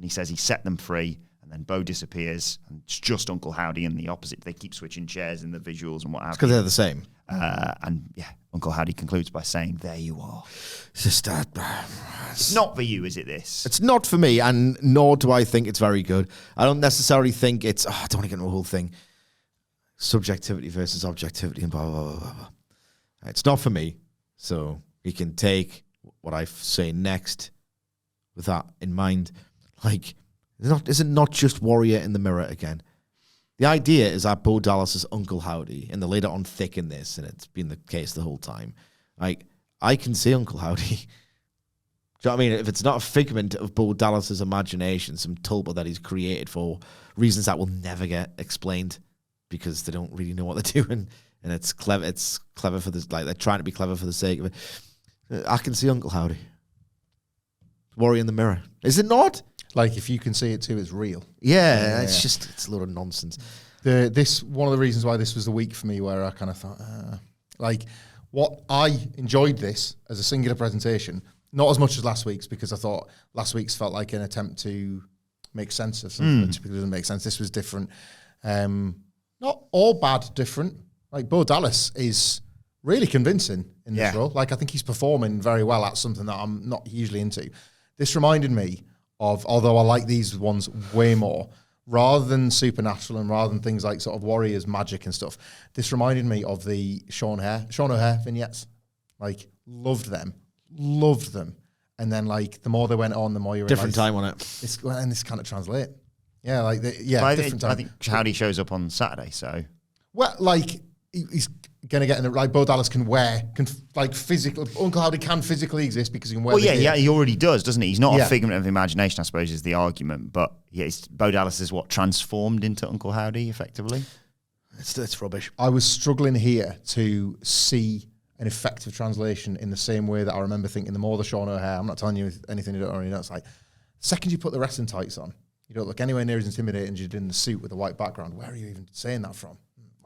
he says he set them free. And then Bo disappears, and it's just Uncle Howdy and the opposite. They keep switching chairs in the visuals and what have you. Because they're the same. And yeah, Uncle Howdy concludes by saying, "There you are." It's just It's not for you, is it, this? It's not for me, and nor do I think it's very good. I don't necessarily think it's... I don't want to get into the whole thing. Subjectivity versus objectivity and blah, blah, blah, blah, blah. It's not for me. So we can take what I say next with that in mind. Like... Is it not just Warrior in the mirror again? The idea is that Bo Dallas is Uncle Howdy, and they laid it on thick in this, and it's been the case the whole time. Like, I can see Uncle Howdy. Do you know what I mean? If it's not a figment of Bo Dallas's imagination, some tulpa that he's created for reasons that will never get explained because they don't really know what they're doing, and it's clever. It's clever for this. Like, they're trying to be clever for the sake of it. I can see Uncle Howdy. Warrior in the mirror. Is it not? Like, if you can see it too, it's real. Yeah, it's just, it's a lot of nonsense. This one of the reasons why this was the week for me, where I kind of thought, like, what I enjoyed this as a singular presentation, not as much as last week's, because I thought last week's felt like an attempt to make sense of something that typically doesn't make sense. This was different. Not all bad, different. Like, Bo Dallas is really convincing in this role. Like, I think he's performing very well at something that I'm not usually into. This reminded me of, although I like these ones way more, rather than Supernatural and rather than things like sort of Warriors magic and stuff, this reminded me of the Sean O'Hare vignettes. Like, loved them. And then, like, the more they went on, the more you realize... Different time on it. And this can't translate. Yeah, like, different time. I think Howdy shows up on Saturday, so... Well, like, he's going to get in the... Like, Bo Dallas can physically... Uncle Howdy can physically exist because he can wear... Well, yeah, he already does, doesn't he? He's not a figment of imagination, I suppose, is the argument. But, yeah, Bo Dallas is what, transformed into Uncle Howdy, effectively? It's rubbish. I was struggling here to see an effective translation in the same way that I remember thinking the more the Sean O'Hare, I'm not telling you anything you don't already know, it's like, the second you put the wrestling tights on, you don't look anywhere near as intimidating as you did in the suit with the white background. Where are you even saying that from?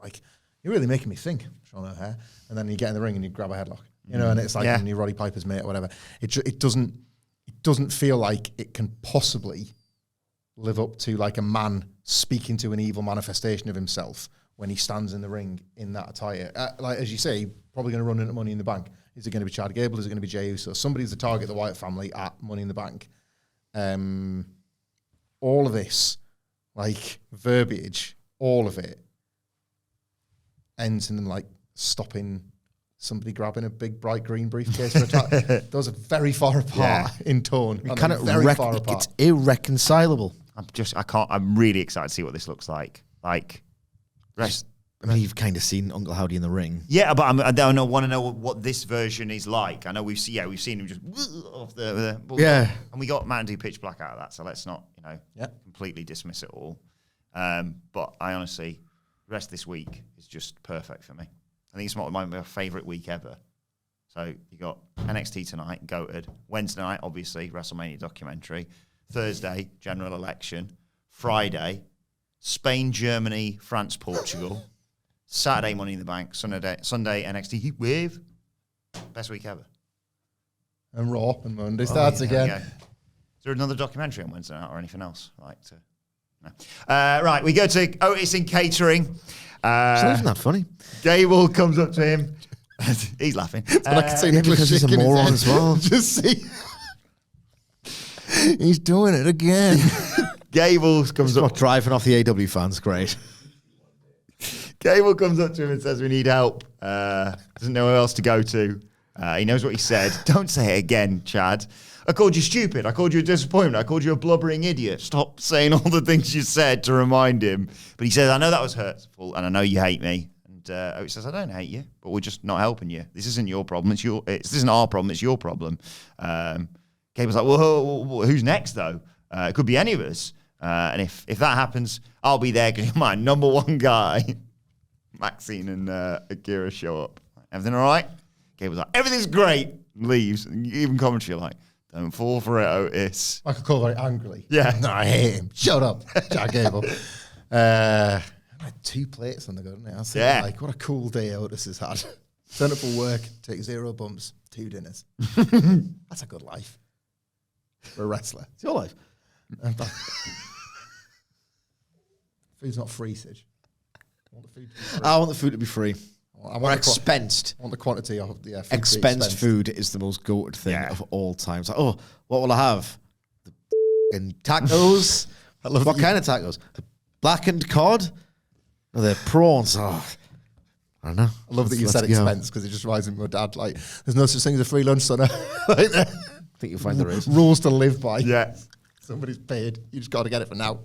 Like, you're really making me think, Sean O'Hare. And then you get in the ring and you grab a headlock, you know, and it's like, and you're Roddy Piper's mate or whatever. It doesn't feel like it can possibly live up to like a man speaking to an evil manifestation of himself when he stands in the ring in that attire. Like, as you say, probably going to run into Money in the Bank. Is it going to be Chad Gable? Is it going to be Jey Uso? Somebody's to target the Wyatt family at Money in the Bank. All of this, like, verbiage, all of it, ends in them, like, stopping somebody grabbing a big, bright green briefcase for a time. Those are very far apart in tone. Kind of very far apart. It's irreconcilable. I'm really excited to see what this looks like. Like, I mean, you've kind of seen Uncle Howdy in the ring. Yeah, but I don't know. Want to know what this version is like? I know we've seen him just off the and we got Mountain Dew Pitch Black out of that. So let's not completely dismiss it all. But I honestly, the rest of this week is just perfect for me. I think it's my favorite week ever. So you got NXT tonight, goated. Wednesday night, obviously, WrestleMania documentary. Thursday, general election. Friday, Spain, Germany, France, Portugal. Saturday, Money in the Bank. Sunday, NXT Heat Wave. Best week ever. And Raw and Monday starts again. Is there another documentary on Wednesday night or anything else? No. Right, we go to Otis in catering. Isn't that funny? Gable comes up to him. He's laughing. But I can see Nicholas because he's a moron as well. Just see. He's doing it again. Gable comes up. Driving off the AW fans, great. Gable comes up to him and says, we need help. Doesn't know who else to go to. He knows what he said. Don't say it again, Chad. I called you stupid. I called you a disappointment. I called you a blubbering idiot. Stop saying all the things you said to remind him. But he says, I know that was hurtful and I know you hate me. And he says, I don't hate you, but we're just not helping you. This isn't your problem. This isn't our problem. It's your problem. Gable's like, well, who's next, though? It could be any of us. And if that happens, I'll be there because you're my number one guy. Maxine and Akira show up. Everything all right? Gable's like, everything's great. Leaves. And even commentary like, don't fall for it, Otis. Michael Cole very angrily. Yeah. No, I hate him. Shut up, Chad Gable. I had 2 plates on the go, didn't I? I was like, what a cool day Otis has had. Turn up for work, take 0 bumps, 2 dinners. That's a good life for a wrestler. It's your life. Food's not free, Sige. I want the food to be free. I want expensed. I want the quantity of Expensed food is the most goated thing of all time. It's like, oh, what will I have? The tacos. What kind of tacos? The blackened cod? Or the prawns? Oh, I don't know. I love that you said expense because it just reminds me of my dad. Like, there's no such thing as a free lunch, son. I think you'll find there is. Rules to live by. Yeah. Somebody's paid. You just got to get it for now.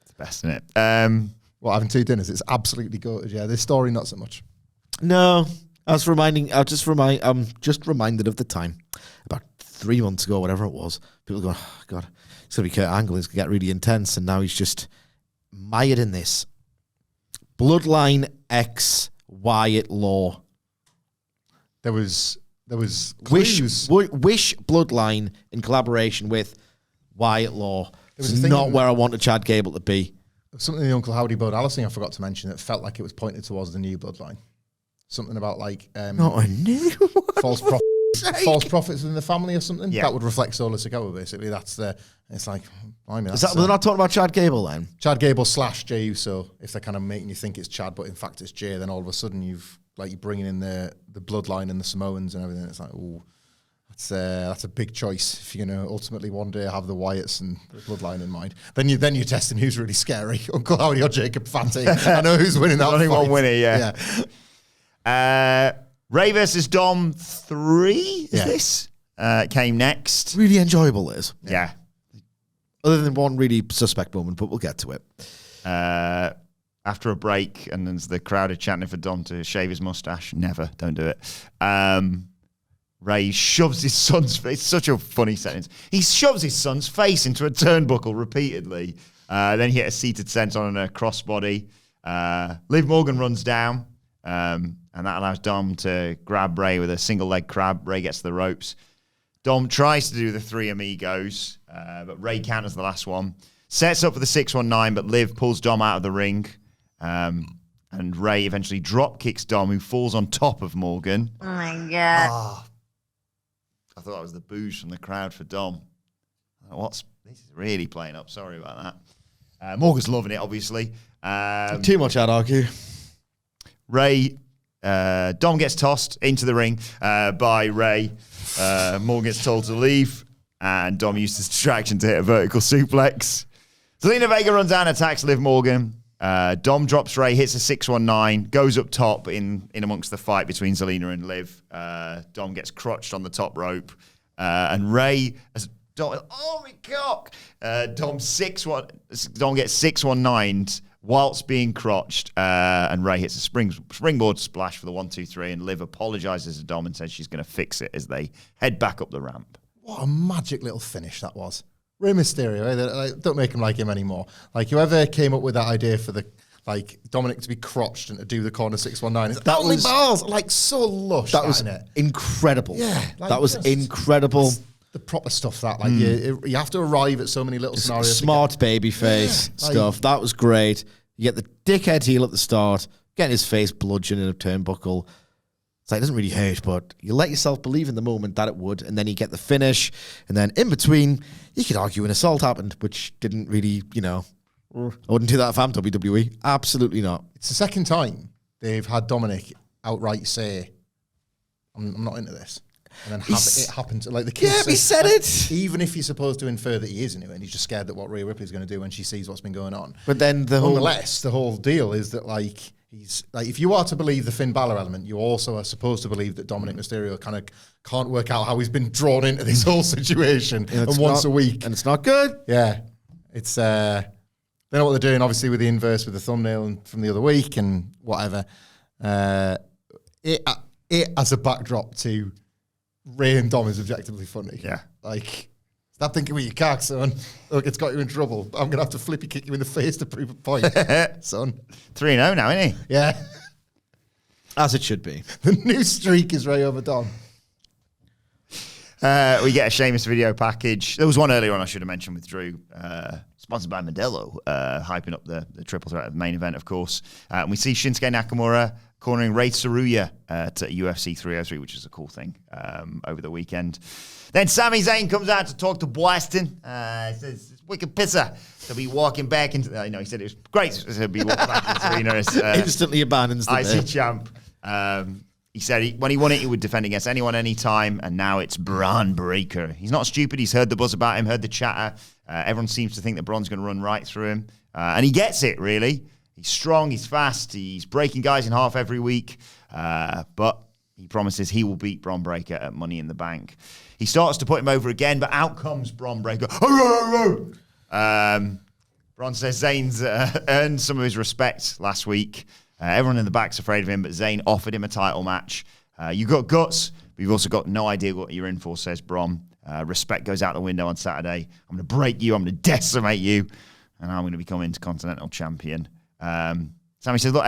It's the best, isn't it? Having 2 dinners, it's absolutely goated. Yeah, this story, not so much. No, I'm just reminded of the time about 3 months ago, whatever it was. People going, oh, God, it's going to be Kurt Angle. It's going to get really intense. And now he's just mired in this. Bloodline X Wyatt Law. There was Wish clues. Bloodline in collaboration with Wyatt Law. It's not where I wanted Chad Gable to be. Something in the Uncle Howdy Bud Alice thing I forgot to mention that felt like it was pointed towards the new bloodline. Something about like not a new false prophets in the family or something. Yeah. That would reflect Solo Sikoa, basically. It's like, I mean, we're not talking about Chad Gable then? Chad Gable / Jey Uso, if they're kind of making you think it's Chad, but in fact it's Jey, then all of a sudden you're bringing in the bloodline and the Samoans and everything. It's like, ooh, that's a big choice if you're going to ultimately one day have the Wyatts and the bloodline in mind. Then you're testing who's really scary, Uncle Howdy or Jacob Fatty. I know who's winning that. Only one winner, yeah. Ray versus Dom 3 is this? Came next. Really enjoyable, Liz. Yeah. Other than one really suspect moment, but we'll get to it. After a break, and then the crowd are chanting for Dom to shave his mustache. Never, don't do it. Ray shoves his son's face. Such a funny sentence. He shoves his son's face into a turnbuckle repeatedly. Then he hit a seated senton on a crossbody. Liv Morgan runs down, and that allows Dom to grab Ray with a single leg crab. Ray gets the ropes. Dom tries to do the 3 amigos, but Ray counters the last one. Sets up for the 619, but Liv pulls Dom out of the ring. And Ray eventually drop kicks Dom, who falls on top of Morgan. Oh my God. Oh, I thought that was the boos from the crowd for Dom. This is really playing up. Sorry about that. Morgan's loving it, obviously. Too much, I'd argue. Ray, Dom gets tossed into the ring by Ray. Morgan gets told to leave, and Dom uses distraction to hit a vertical suplex. Zelina Vega runs down and attacks Liv Morgan. Dom drops Ray, hits a 619, goes up top in amongst the fight between Zelina and Liv. Dom gets crotched on the top rope. And Ray, oh my God! Dom gets 619'd whilst being crotched, and Rey hits a springboard splash for the 1-2-3, and Liv apologizes to Dom and says she's going to fix it as they head back up the ramp. What a magic little finish that was. Rey Mysterio, don't make him like him anymore. Like, whoever came up with that idea for the Dominik to be crotched and to do the corner 619, that was balls, like, so lush. That was incredible. Yeah, that was incredible. The proper stuff that you have to arrive at so many little scenarios. Smart baby face stuff. That was great. You get the dickhead heel at the start, getting his face bludgeoned in a turnbuckle. It's like, it doesn't really hurt, but you let yourself believe in the moment that it would, and then you get the finish, and then in between, you could argue an assault happened, which didn't really, I wouldn't do that if I'm WWE. Absolutely not. It's the second time they've had Dominik outright say, I'm not into this. And then it happens. Like the kid he said it. Even if you're supposed to infer that he is into it, and he's just scared that what Rhea Ripley's going to do when she sees what's been going on. But then the whole deal is that, like, he's like, if you are to believe the Finn Balor element, you also are supposed to believe that Dominik Mysterio kind of can't work out how he's been drawn into this whole situation once a week. And it's not good. Yeah. It's, they know what they're doing, obviously, with the inverse, with the thumbnail and from the other week and whatever. It as a backdrop to Rey and Dom is objectively funny. Yeah. Like, stop thinking with your cock, son. Look, it's got you in trouble. I'm going to have to flippy kick you in the face to prove a point, son. 3-0 now, isn't he? Yeah. As it should be. The new streak is Rey over Dom. We get a Sheamus video package. There was one earlier on I should have mentioned with Drew, sponsored by Modelo, hyping up the triple threat of the main event, of course. And we see Shinsuke Nakamura cornering Rey Tsuruya to UFC 303, which is a cool thing over the weekend. Then Sami Zayn comes out to talk to Boston. He says, it's wicked pisser to be walking back into... he said it was great to be walking back into the arena as instantly abandons the IC champ. He said when he won it, he would defend against anyone, anytime, and now it's Bron Breakker. He's not stupid. He's heard the buzz about him, heard the chatter. Everyone seems to think that Bron's going to run right through him. And he gets it, really. He's strong, he's fast, he's breaking guys in half every week. But he promises he will beat Bron Breakker at Money in the Bank. He starts to put him over again, but out comes Bron Breakker. Bron says Zayn's earned some of his respect last week. Everyone in the back's afraid of him, but Zayn offered him a title match. You got guts, but you've also got no idea what you're in for, says Bron. Respect goes out the window on Saturday. I'm going to break you, I'm going to decimate you, and I'm going to become Intercontinental Champion. Sami says, look,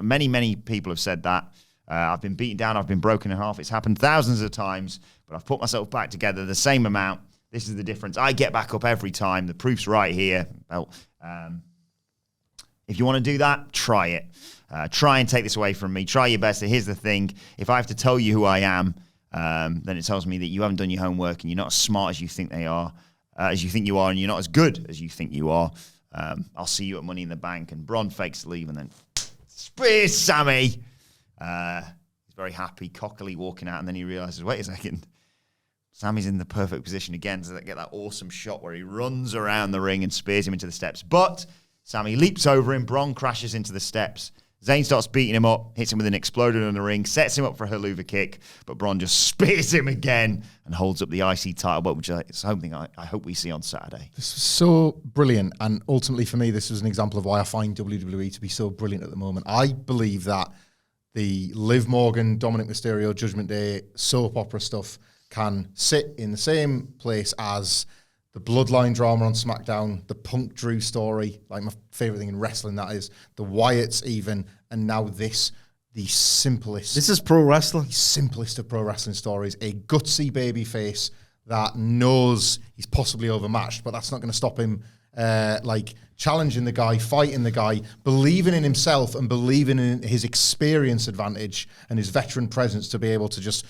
many people have said that. I've been beaten down, I've been broken in half. It's happened thousands of times, but I've put myself back together the same amount. This is the difference. I get back up every time. The proof's right here. Well, if you want to do that, try it. Try and take this away from me. Try your best. Here's the thing. If I have to tell you who I am, then it tells me that you haven't done your homework and you're not as smart as you think you are, and you're not as good as you think you are. I'll see you at Money in the Bank. And Bron fakes leave and then spears Sami. He's very happy, cockily walking out, and then he realizes, wait a second, Sami's in the perfect position again to get that awesome shot where he runs around the ring and spears him into the steps. But Sami leaps over him. Bron crashes into the steps. Zayn starts beating him up, hits him with an exploder in the ring, sets him up for a haluva kick, but Bron just spears him again and holds up the IC title belt, which is something I hope we see on Saturday. This was so brilliant, and ultimately for me, this was an example of why I find WWE to be so brilliant at the moment. I believe that the Liv Morgan, Dominik Mysterio, Judgment Day, soap opera stuff can sit in the same place as the Bloodline drama on SmackDown, the Punk Drew story, like my favorite thing in wrestling, that is, the Wyatts even, and now this, the simplest. This is pro wrestling. The simplest of pro wrestling stories. A gutsy babyface that knows he's possibly overmatched, but that's not going to stop him challenging the guy, fighting the guy, believing in himself and believing in his experience advantage and his veteran presence to be able to just,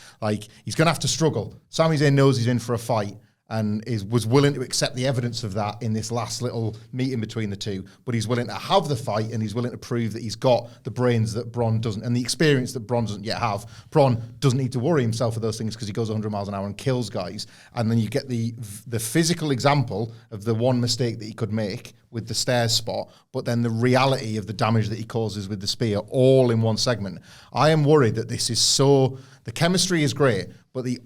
he's going to have to struggle. Sami Zayn knows he's in for a fight and was willing to accept the evidence of that in this last little meeting between the two. But he's willing to have the fight and he's willing to prove that he's got the brains that Bron doesn't and the experience that Bron doesn't yet have. Bron doesn't need to worry himself with those things because he goes 100 miles an hour and kills guys. And then you get the physical example of the one mistake that he could make with the stairs spot, but then the reality of the damage that he causes with the spear all in one segment. I am worried that this is so... The chemistry is great, but the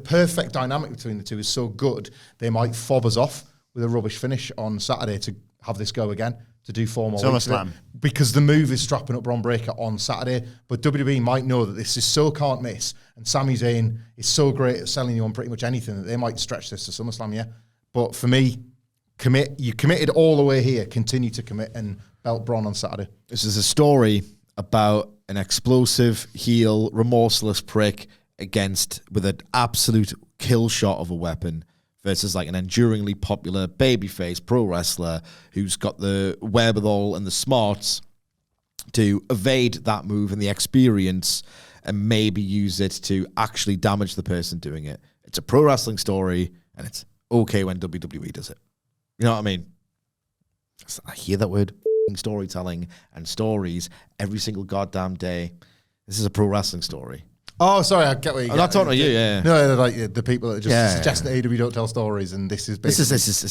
perfect dynamic between the two is so good, they might fob us off with a rubbish finish on Saturday to have this go again. to do 4 more weeks of it, because the move is strapping up Bron Breakker on Saturday. But WWE might know that this is so can't miss, and Sami Zayn is so great at selling you on pretty much anything that they might stretch this to SummerSlam, yeah. But for me, commit. You committed all the way here. Continue to commit and belt Bron on Saturday. This is a story about an explosive, heel, remorseless prick with an absolute kill shot of a weapon versus like an enduringly popular babyface pro wrestler who's got the wherewithal and the smarts to evade that move and the experience and maybe use it to actually damage the person doing it. It's a pro wrestling story, and it's okay when WWE does it. You know what I mean? I hear that word, storytelling and stories, every single goddamn day. This is a pro wrestling story. Oh, sorry, I get what you're not talking to you, yeah. No, like the people that are just suggesting that AEW don't tell stories, and this is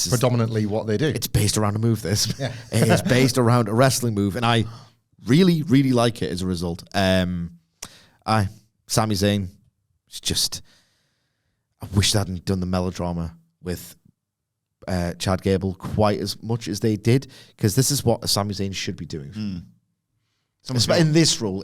predominantly what they do. It's based around a move, this. Yeah. It's based around a wrestling move, and I really, really like it as a result. Sami Zayn, it's just, I wish they hadn't done the melodrama with Chad Gable quite as much as they did, because this is what Sami Zayn should be doing. In this role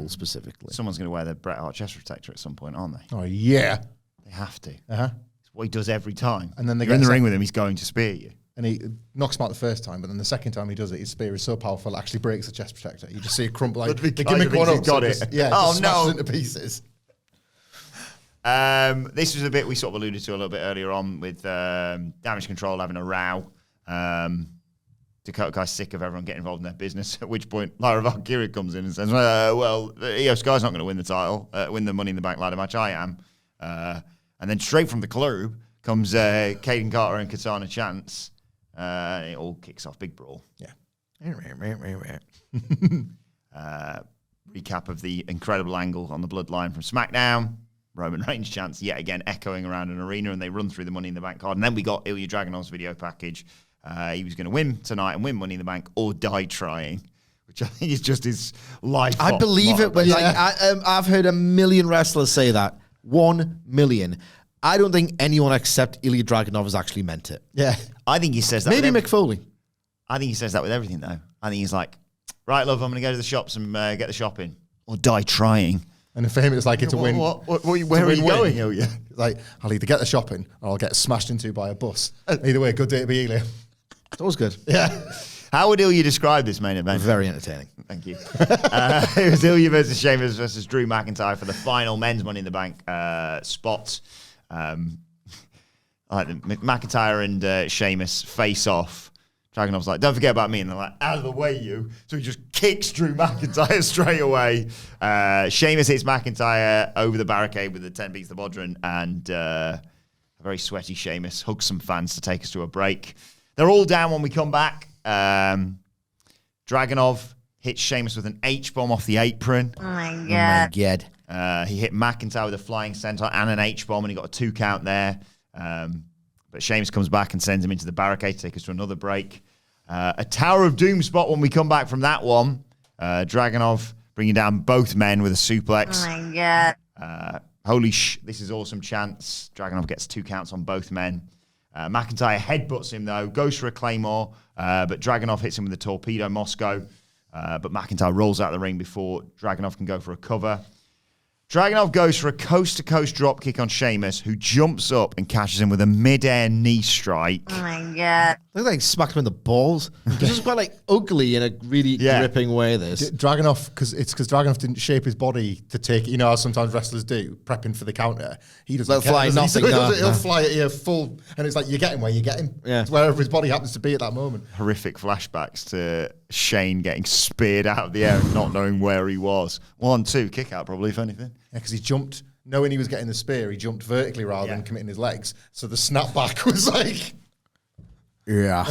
specifically. Someone's going to wear the Bret Hart chest protector at some point, aren't they? Oh, yeah. They have to. Uh-huh. It's what he does every time. And then you're in the ring with him, he's going to spear you. And he knocks him out the first time, but then the second time he does it, his spear is so powerful it actually breaks the chest protector. You just see it crumple. Like, the gimmick one up. Got it. Just smashes into pieces. This was a bit we sort of alluded to a little bit earlier on with Damage Control having a row. Dakota Kai's sick of everyone getting involved in their business, at which point Lyra Valkyria comes in and says, well, Io Sky's not going to win the title, win the Money in the Bank ladder match, I am. And then straight from the club comes Caden Carter and Katana Chance. It all kicks off, big brawl. Yeah. Recap of the incredible angle on the Bloodline from SmackDown. Roman Reigns chants yet again echoing around an arena, and they run through the Money in the Bank card. And then we got Ilja Dragunov's video package. He was going to win tonight and win Money in the Bank or die trying, which I think is just his life. I believe it. When I've heard a million wrestlers say that. 1 million. I don't think anyone except Ilja Dragunov has actually meant it. Yeah. I think he says that. Maybe Mick Foley. I think he says that with everything, though. I think he's like, right, love, I'm going to go to the shops and get the shopping or die trying. And for him, it's like it's a win. Where are you going, Ilja? Like, I'll either get the shopping or I'll get smashed into by a bus. Either way, good day to be Ilja. That was good. Yeah. How would Ilja describe this main event? Very entertaining. Thank you. It was Ilja versus Sheamus versus Drew McIntyre for the final men's Money in the Bank spot. McIntyre and Sheamus face off. Dragunov's like, don't forget about me. And they're like, out of the way, you. So he just kicks Drew McIntyre straight away. Sheamus hits McIntyre over the barricade with the 10 beats the Bodhrán. And a very sweaty Sheamus hugs some fans to take us to a break. They're all down when we come back. Dragunov hits Sheamus with an H-bomb off the apron. Oh, my God. He hit McIntyre with a flying senton and an H-bomb, and he got a 2 count there. But Sheamus comes back and sends him into the barricade to take us to another break. A Tower of Doom spot when we come back from that one. Dragunov bringing down both men with a suplex. Oh, my God. This is awesome chance. Dragunov gets 2 counts on both men. McIntyre headbutts him, though, goes for a Claymore, but Dragunov hits him with a Torpedo Moscow. But McIntyre rolls out of the ring before Dragunov can go for a cover. Dragunov goes for a coast-to-coast dropkick on Sheamus, who jumps up and catches him with a mid-air knee strike. Oh, my God. Looks like he smacked him in the balls. This is quite ugly in a really gripping way, this. Dragunov, because Dragunov didn't shape his body to take it. You know how sometimes wrestlers do, prepping for the counter. He doesn't fly nothing. He'll fly at you full, and it's like, you get him where you get him. Yeah. It's wherever his body happens to be at that moment. Horrific flashbacks to Shane getting speared out of the air and not knowing where he was. 1, 2, kick out probably, if anything. Yeah, because he jumped, knowing he was getting the spear, he jumped vertically rather than committing his legs. So the snapback was like... Yeah.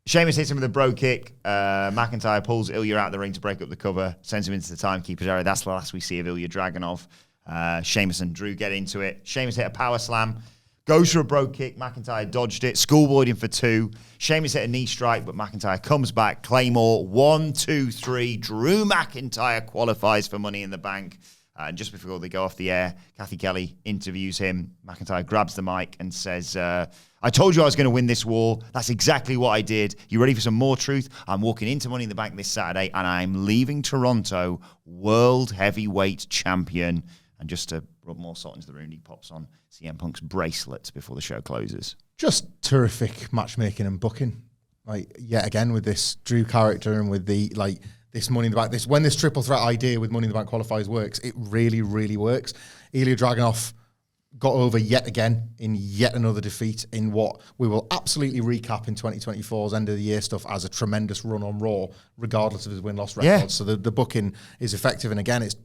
Sheamus hits him with a bro kick. McIntyre pulls Ilja out of the ring to break up the cover, sends him into the timekeeper's area. That's the last we see of Ilja Dragunov. Sheamus and Drew get into it. Sheamus hit a power slam. Goes for a bro kick. McIntyre dodged it. Schoolboyed him for 2. Sheamus hit a knee strike, but McIntyre comes back. Claymore, 1, 2, 3. Drew McIntyre qualifies for Money in the Bank. And just before they go off the air, Kathy Kelly interviews him. McIntyre grabs the mic and says, I told you I was going to win this war. That's exactly what I did. You ready for some more truth? I'm walking into Money in the Bank this Saturday, and I'm leaving Toronto World Heavyweight Champion. And just to rub more salt into the wound, he pops on CM Punk's bracelet before the show closes. Just terrific matchmaking and booking. Like, yet again, with this Drew character and with the, like, this Money in the Bank, when this triple threat idea with Money in the Bank qualifiers works, it really, really works. Ilja Dragunov got over yet again in yet another defeat in what we will absolutely recap in 2024's end of the year stuff as a tremendous run on Raw, regardless of his win-loss record. Yeah. So the booking is effective. And again, it's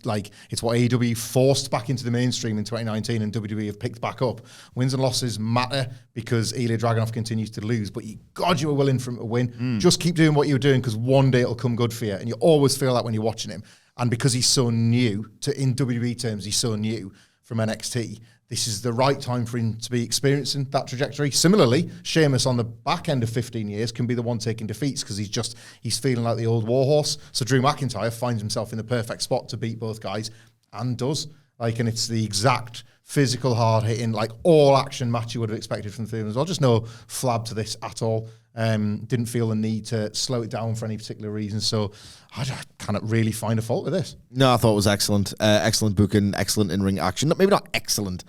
what AEW forced back into the mainstream in 2019 and WWE have picked back up. Wins and losses matter because Ilja Dragunov continues to lose, but you were willing for him to win. Just keep doing what you're doing because one day it'll come good for you. And you always feel that when you're watching him. And because he's so new, in WWE terms, he's so new from NXT, this is the right time for him to be experiencing that trajectory. Similarly, Sheamus on the back end of 15 years can be the one taking defeats because he's feeling like the old warhorse. So Drew McIntyre finds himself in the perfect spot to beat both guys and does. And it's the exact physical, hard-hitting, all action match you would have expected from the film as well. Just no flab to this at all. Didn't feel the need to slow it down for any particular reason. So I cannot really find a fault with this. No, I thought it was excellent. Excellent booking, excellent in-ring action. Maybe not excellent,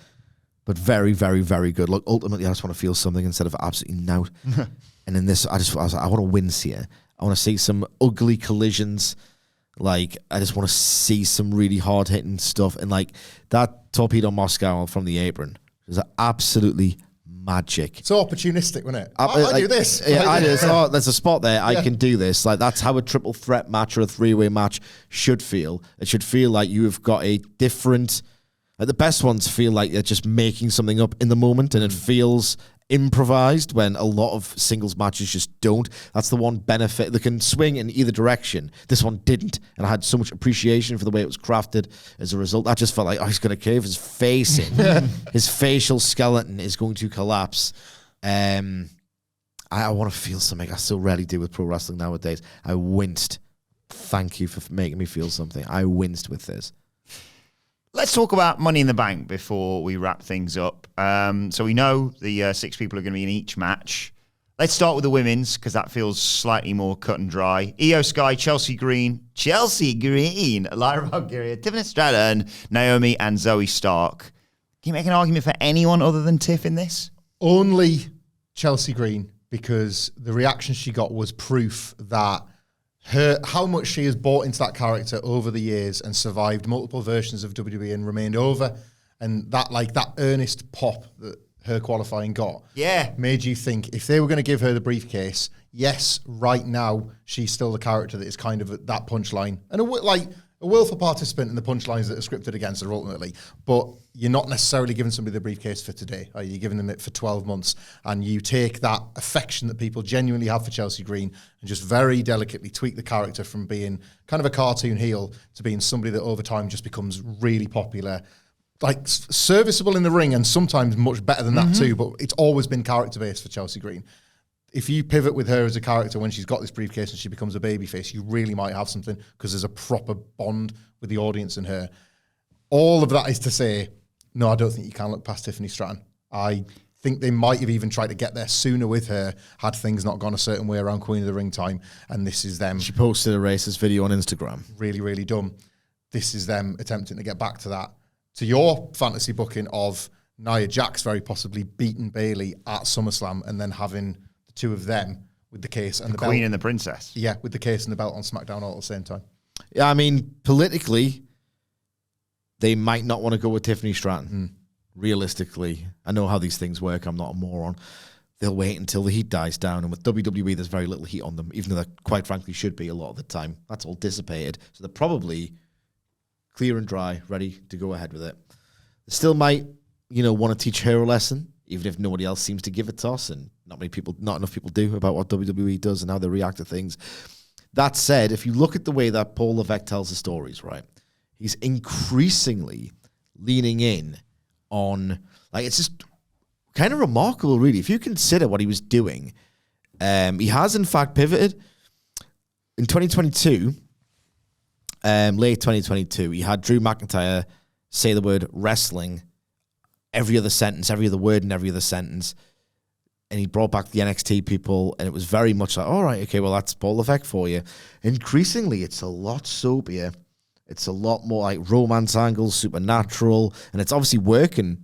but very, very, very good. Look, ultimately, I just want to feel something instead of absolutely nout. And in this, I was like, I want to win here. I want to see some ugly collisions. I just want to see some really hard-hitting stuff. And, that torpedo Moscow from the apron was absolutely magic. It's so opportunistic, wasn't it? I do this. Yeah, I do this. Oh, there's a spot there. I can do this. That's how a triple threat match or a three-way match should feel. It should feel like you have got a different... the best ones feel like they're just making something up in the moment and it feels improvised when a lot of singles matches just don't. That's the one benefit. They can swing in either direction. This one didn't. And I had so much appreciation for the way it was crafted as a result. I just felt like, he's going to cave his face in. His facial skeleton is going to collapse. I want to feel something. I so rarely do with pro wrestling nowadays. I winced. Thank you for making me feel something. I winced with this. Let's talk about Money in the Bank before we wrap things up. So we know the 6 people are going to be in each match. Let's start with the women's because that feels slightly more cut and dry. Io Sky, Chelsea Green, Lyra Valkyria, Tiffany Stratton, Naomi, and Zoe Stark. Can you make an argument for anyone other than Tiff in this? Only Chelsea Green, because the reaction she got was proof that how much she has bought into that character over the years and survived multiple versions of WWE and remained over, and that earnest pop that her qualifying got, made you think if they were going to give her the briefcase, yes, right now she's still the character that is kind of at that punchline and a willful participant in the punchlines that are scripted against her ultimately, but you're not necessarily giving somebody the briefcase for today. You're giving them it for 12 months, and you take that affection that people genuinely have for Chelsea Green and just very delicately tweak the character from being kind of a cartoon heel to being somebody that over time just becomes really popular, serviceable in the ring and sometimes much better than that too, but it's always been character-based for Chelsea Green. If you pivot with her as a character when she's got this briefcase and she becomes a babyface, you really might have something because there's a proper bond with the audience and her. All of that is to say, no, I don't think you can look past Tiffany Stratton. I think they might have even tried to get there sooner with her had things not gone a certain way around Queen of the Ring time, and this is them. She posted a racist video on Instagram. Really, really dumb. This is them attempting to get back to that. To your fantasy booking of Nia Jax very possibly beating Bayley at SummerSlam and then having the two of them with the case and the Queen belt. and the Princess. Yeah, with the case and the belt on SmackDown all at the same time. Yeah, I mean, politically, they might not want to go with Tiffany Stratton. Realistically, I know how these things work. I'm not a moron. They'll wait until the heat dies down. And with WWE, there's very little heat on them, even though there quite frankly should be a lot of the time. That's all dissipated. So they're probably clear and dry, ready to go ahead with it. They still might, want to teach her a lesson, even if nobody else seems to give a toss, and not enough people do about what WWE does and how they react to things. That said, if you look at the way that Paul Levesque tells the stories, right, he's increasingly leaning in on, it's just kind of remarkable, really. If you consider what he was doing, he has in fact pivoted. In 2022, late 2022, he had Drew McIntyre say the word wrestling every other sentence, every other word in every other sentence. And he brought back the NXT people, and it was very much like, all right, okay, well, that's Paul Levesque for you. Increasingly, it's a lot soapier. It's a lot more like romance angles, supernatural, and it's obviously working.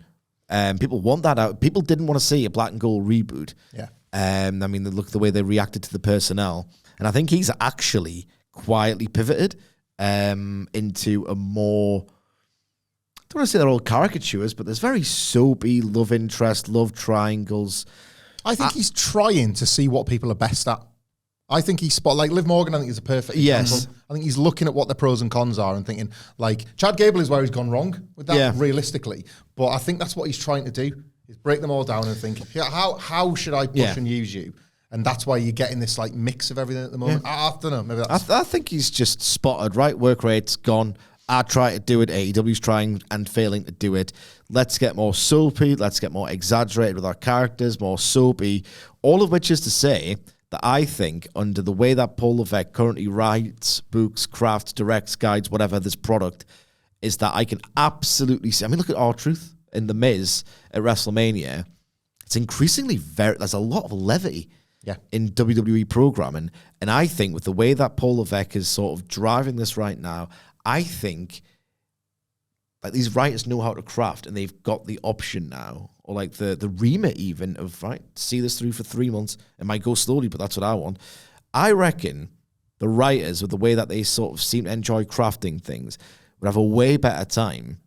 People want that out. People didn't want to see a Black and Gold reboot. Yeah. I mean, look at the way they reacted to the personnel. And I think he's actually quietly pivoted into a more... I don't want to say they're all caricatures, but there's very soapy love interest, love triangles. I think he's trying to see what people are best at. I think he's like Liv Morgan, I think is a perfect example. I think he's looking at what the pros and cons are and thinking, like, Chad Gable is where he's gone wrong with that, realistically. But I think that's what he's trying to do, is break them all down and think, how should I push and use you? And that's why you're getting this like mix of everything at the moment. I don't know, maybe that's... I think he's just spotted, right? Work rate's gone. I try to do it. AEW's trying and failing to do it. Let's get more soapy. Let's get more exaggerated with our characters, more soapy. All of which is to say that I think under the way that Paul Levesque currently writes, books, crafts, directs, guides, whatever, this product, is that I can absolutely see. I mean, look at R-Truth and The Miz at WrestleMania. It's increasingly there's a lot of levity in WWE programming. And I think with the way that Paul Levesque is sort of driving this right now, I think like these writers know how to craft, and they've got the option now, or like the remit even of, right, see this through for 3 months. It might go slowly, but that's what I want. I reckon the writers, with the way that they sort of seem to enjoy crafting things, would have a way better time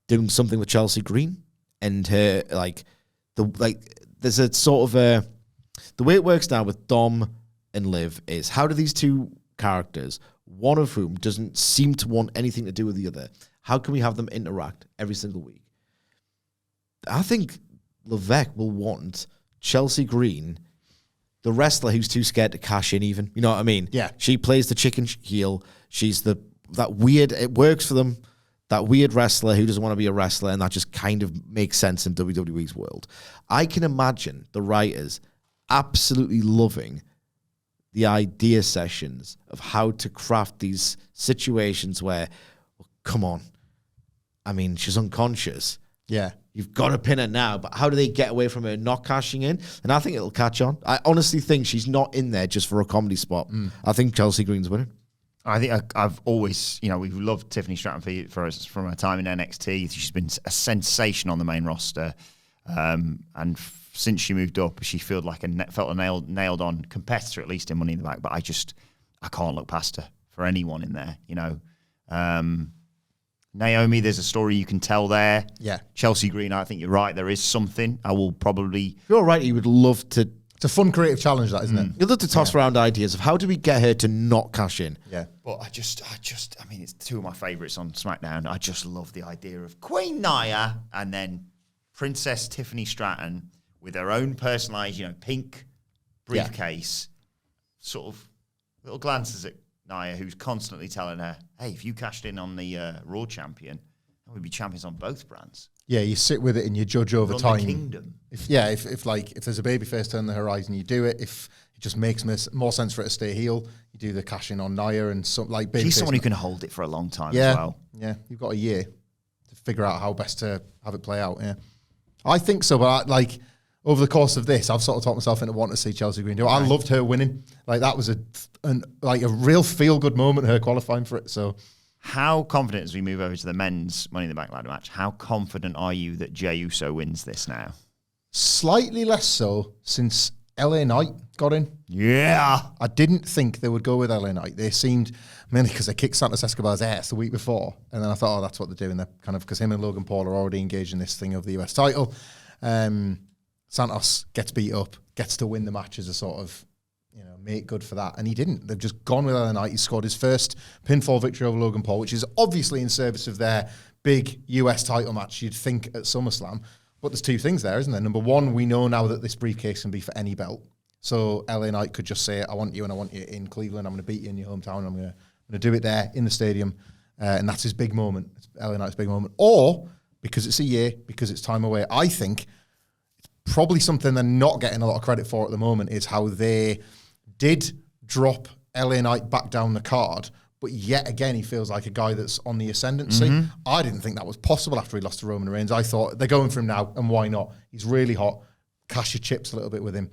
doing something with Chelsea Green and her, there's a sort of the way it works now with Dom and Liv is, how do these two characters, one of whom doesn't seem to want anything to do with the other, how can we have them interact every single week? I think Levesque will want Chelsea Green, the wrestler who's too scared to cash in even. You know what I mean? Yeah. She plays the chicken heel. She's that weird, it works for them, that weird wrestler who doesn't want to be a wrestler, and that just kind of makes sense in WWE's world. I can imagine the writers absolutely loving the idea sessions of how to craft these situations where, well, come on, I mean, she's unconscious. Yeah. You've got to pin her now, but how do they get away from her not cashing in? And I think it'll catch on. I honestly think she's not in there just for a comedy spot. I think Chelsea Green's winning. I think I've always, we've loved Tiffany Stratton for us from her time in NXT. She's been a sensation on the main roster. And since she moved up, she felt like a nailed on competitor, at least in Money in the Bank. But I can't look past her for anyone in there, Naomi, there's a story you can tell there. Yeah. Chelsea Green, I think you're right. There is something. I will probably... You're right, you would love to... It's a fun creative challenge, that, isn't it? You'd love to toss around ideas of how do we get her to not cash in? Yeah. But I mean, it's two of my favourites on SmackDown. I just love the idea of Queen Nia and then Princess Tiffany Stratton with her own personalised, pink briefcase, sort of little glances at Nia, who's constantly telling her, hey, if you cashed in on the Raw champion, then we'd be champions on both brands. Yeah, you sit with it and you judge over Run time. the kingdom. If there's a babyface turn the horizon, you do it. If it just makes more sense for it to stay heel, you do the cash in on Nia and some like babyface. She's someone who can hold it for a long time as well. Yeah, you've got a year to figure out how best to have it play out. Yeah, I think so. But over the course of this, I've sort of talked myself into wanting to see Chelsea Green do it. I loved her winning. Like that was a real feel good moment, her qualifying for it. So. How confident, as we move over to the men's Money in the Bank ladder match, how confident are you that Jey Uso wins this now? Slightly less so since LA Knight got in. Yeah. I didn't think they would go with LA Knight. They seemed, mainly because they kicked Santos Escobar's ass the week before. And then I thought, that's what they're doing. They're kind of, because him and Logan Paul are already engaged in this thing of the US title. Santos gets beat up, gets to win the match as a sort of, make good for that. And he didn't. They've just gone with LA Knight. He scored his first pinfall victory over Logan Paul, which is obviously in service of their big US title match, you'd think, at SummerSlam. But there's two things there, isn't there? Number one, we know now that this briefcase can be for any belt. So LA Knight could just say, I want you and I want you in Cleveland. I'm going to beat you in your hometown. I'm going to do it there in the stadium. And that's his big moment. It's LA Knight's big moment. Or, because it's a year, because it's time away, I think it's probably something they're not getting a lot of credit for at the moment is how they did drop LA Knight back down the card, but yet again, he feels like a guy that's on the ascendancy. I didn't think that was possible after he lost to Roman Reigns. I thought they're going for him now, and why not? He's really hot. Cash your chips a little bit with him.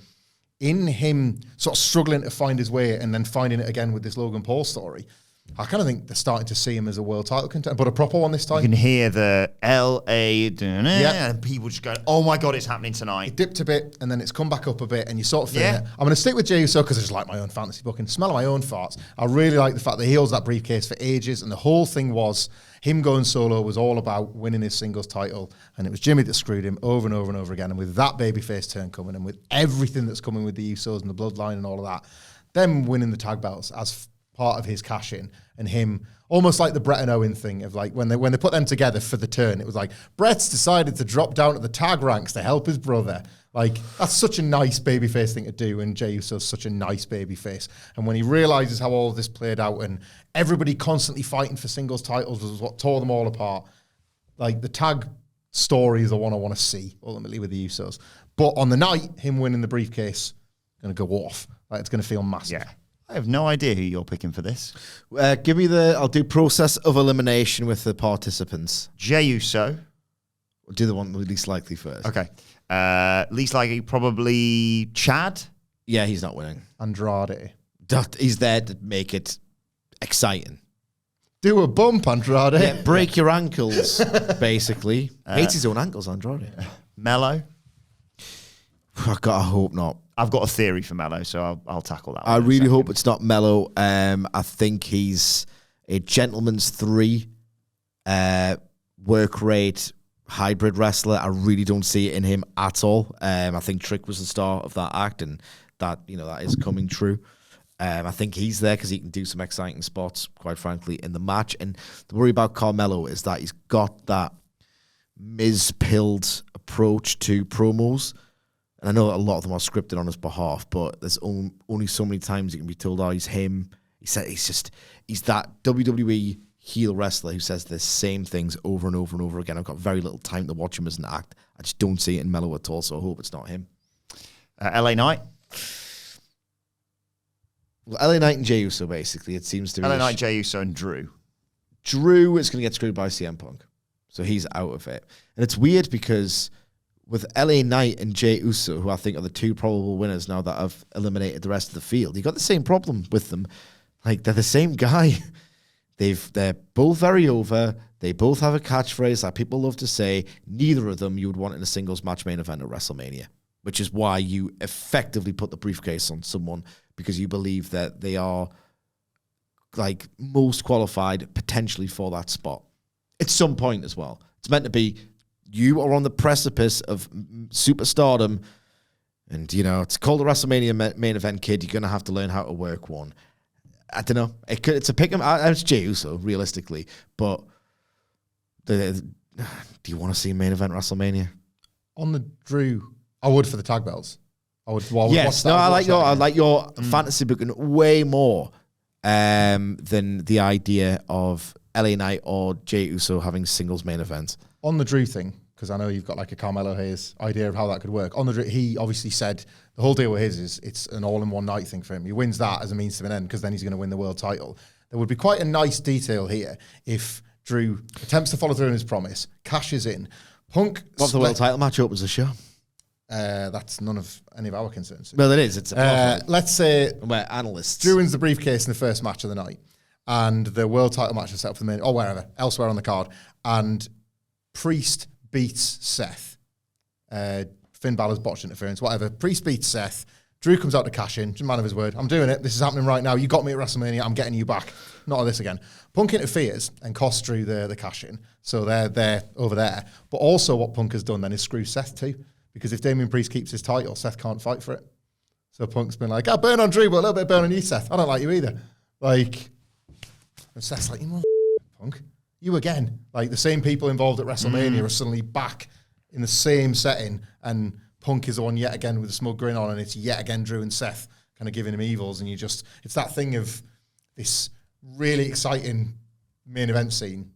In him sort of struggling to find his way and then finding it again with this Logan Paul story, I kind of think they're starting to see him as a world title contender, but a proper one this time. You can hear the LA, and people just going, oh my God, it's happening tonight. It dipped a bit, and then it's come back up a bit, and you sort of feeling it. I'm going to stick with Jey Uso because I just like my own fantasy book and smell of my own farts. I really like the fact that he holds that briefcase for ages, and the whole thing was him going solo was all about winning his singles title, and it was Jimmy that screwed him over and over and over again. And with that babyface turn coming, and with everything that's coming with the Usos and the bloodline and all of that, them winning the tag belts as part of his cash in, and him almost like the Brett and Owen thing of like when they put them together for the turn, it was like Brett's decided to drop down to the tag ranks to help his brother. Like, that's such a nice babyface thing to do, and Jey Uso's such a nice babyface. And when he realizes how all of this played out and everybody constantly fighting for singles titles was what tore them all apart, like the tag story is the one I want to see ultimately with the Usos. But on the night, him winning the briefcase, going to go off. Like, it's going to feel massive. Yeah. I have no idea who you're picking for this. I'll do process of elimination with the participants. Jey Uso. We'll do the one least likely first. Okay. Least likely, probably Chad. Yeah, he's not winning. Andrade. He's there to make it exciting. Do a bump, Andrade. Yeah, break your ankles, basically. Hates his own ankles, Andrade. Mello. I hope not. I've got a theory for Mello, so I'll tackle that one. I really hope it's not Mello. I think he's a gentleman's 3 work rate hybrid wrestler. I really don't see it in him at all. I think Trick was the star of that act, and that that is coming true. I think he's there because he can do some exciting spots, quite frankly, in the match. And the worry about Carmelo is that he's got that Miz-pilled approach to promos. And I know a lot of them are scripted on his behalf, but there's only so many times you can be told, oh, he's him. He's that WWE heel wrestler who says the same things over and over and over again. I've got very little time to watch him as an act. I just don't see it in Mello at all, so I hope it's not him. LA Knight. Well, LA Knight and Jey Uso, basically. It seems to be. LA Knight, Jey Uso, and Drew. Drew is going to get screwed by CM Punk. So he's out of it. And it's weird because with LA Knight and Jey Uso, who I think are the 2 probable winners now that have eliminated the rest of the field, you got the same problem with them. Like, they're the same guy. They're both very over. They both have a catchphrase that people love to say. Neither of them you would want in a singles match main event at WrestleMania, which is why you effectively put the briefcase on someone, because you believe that they are like most qualified potentially for that spot at some point as well. It's meant to be you are on the precipice of superstardom, and it's called a WrestleMania main event, kid. You're going to have to learn how to work one. I don't know. It's a pick 'em. It's Jey Uso, realistically, but do you want to see main event WrestleMania? On the Drew, I would for the tag belts. I would. Well, yes, no, I like your fantasy booking way more than the idea of LA Knight or Jey Uso having singles main events. On the Drew thing, because I know you've got like a Carmelo Hayes idea of how that could work. On the Drew, he obviously said the whole deal with his is it's an all-in-one night thing for him. He wins that as a means to an end because then he's going to win the world title. There would be quite a nice detail here if Drew attempts to follow through on his promise, cashes in. Punk. What if the world title match opens the show? That's none of any of our concerns. Well, it is. It's a let's say we're analysts. Drew wins the briefcase in the first match of the night, and the world title match is set up for the main, or wherever, elsewhere on the card, and Priest beats Seth. Finn Balor's botched interference, whatever. Priest beats Seth. Drew comes out to cash in. Just a man of his word. I'm doing it. This is happening right now. You got me at WrestleMania. I'm getting you back. Not on this again. Punk interferes and costs Drew the cash in. So they're over there. But also what Punk has done then is screw Seth too. Because if Damian Priest keeps his title, Seth can't fight for it. So Punk's been like, I burn on Drew, but a little bit of burn on you, Seth. I don't like you either. Like, and Seth's like, you Punk. You again. Like, the same people involved at WrestleMania are suddenly back in the same setting, and Punk is the one yet again with a smug grin on, and it's yet again Drew and Seth kind of giving him evils, and it's that thing of this really exciting main event scene,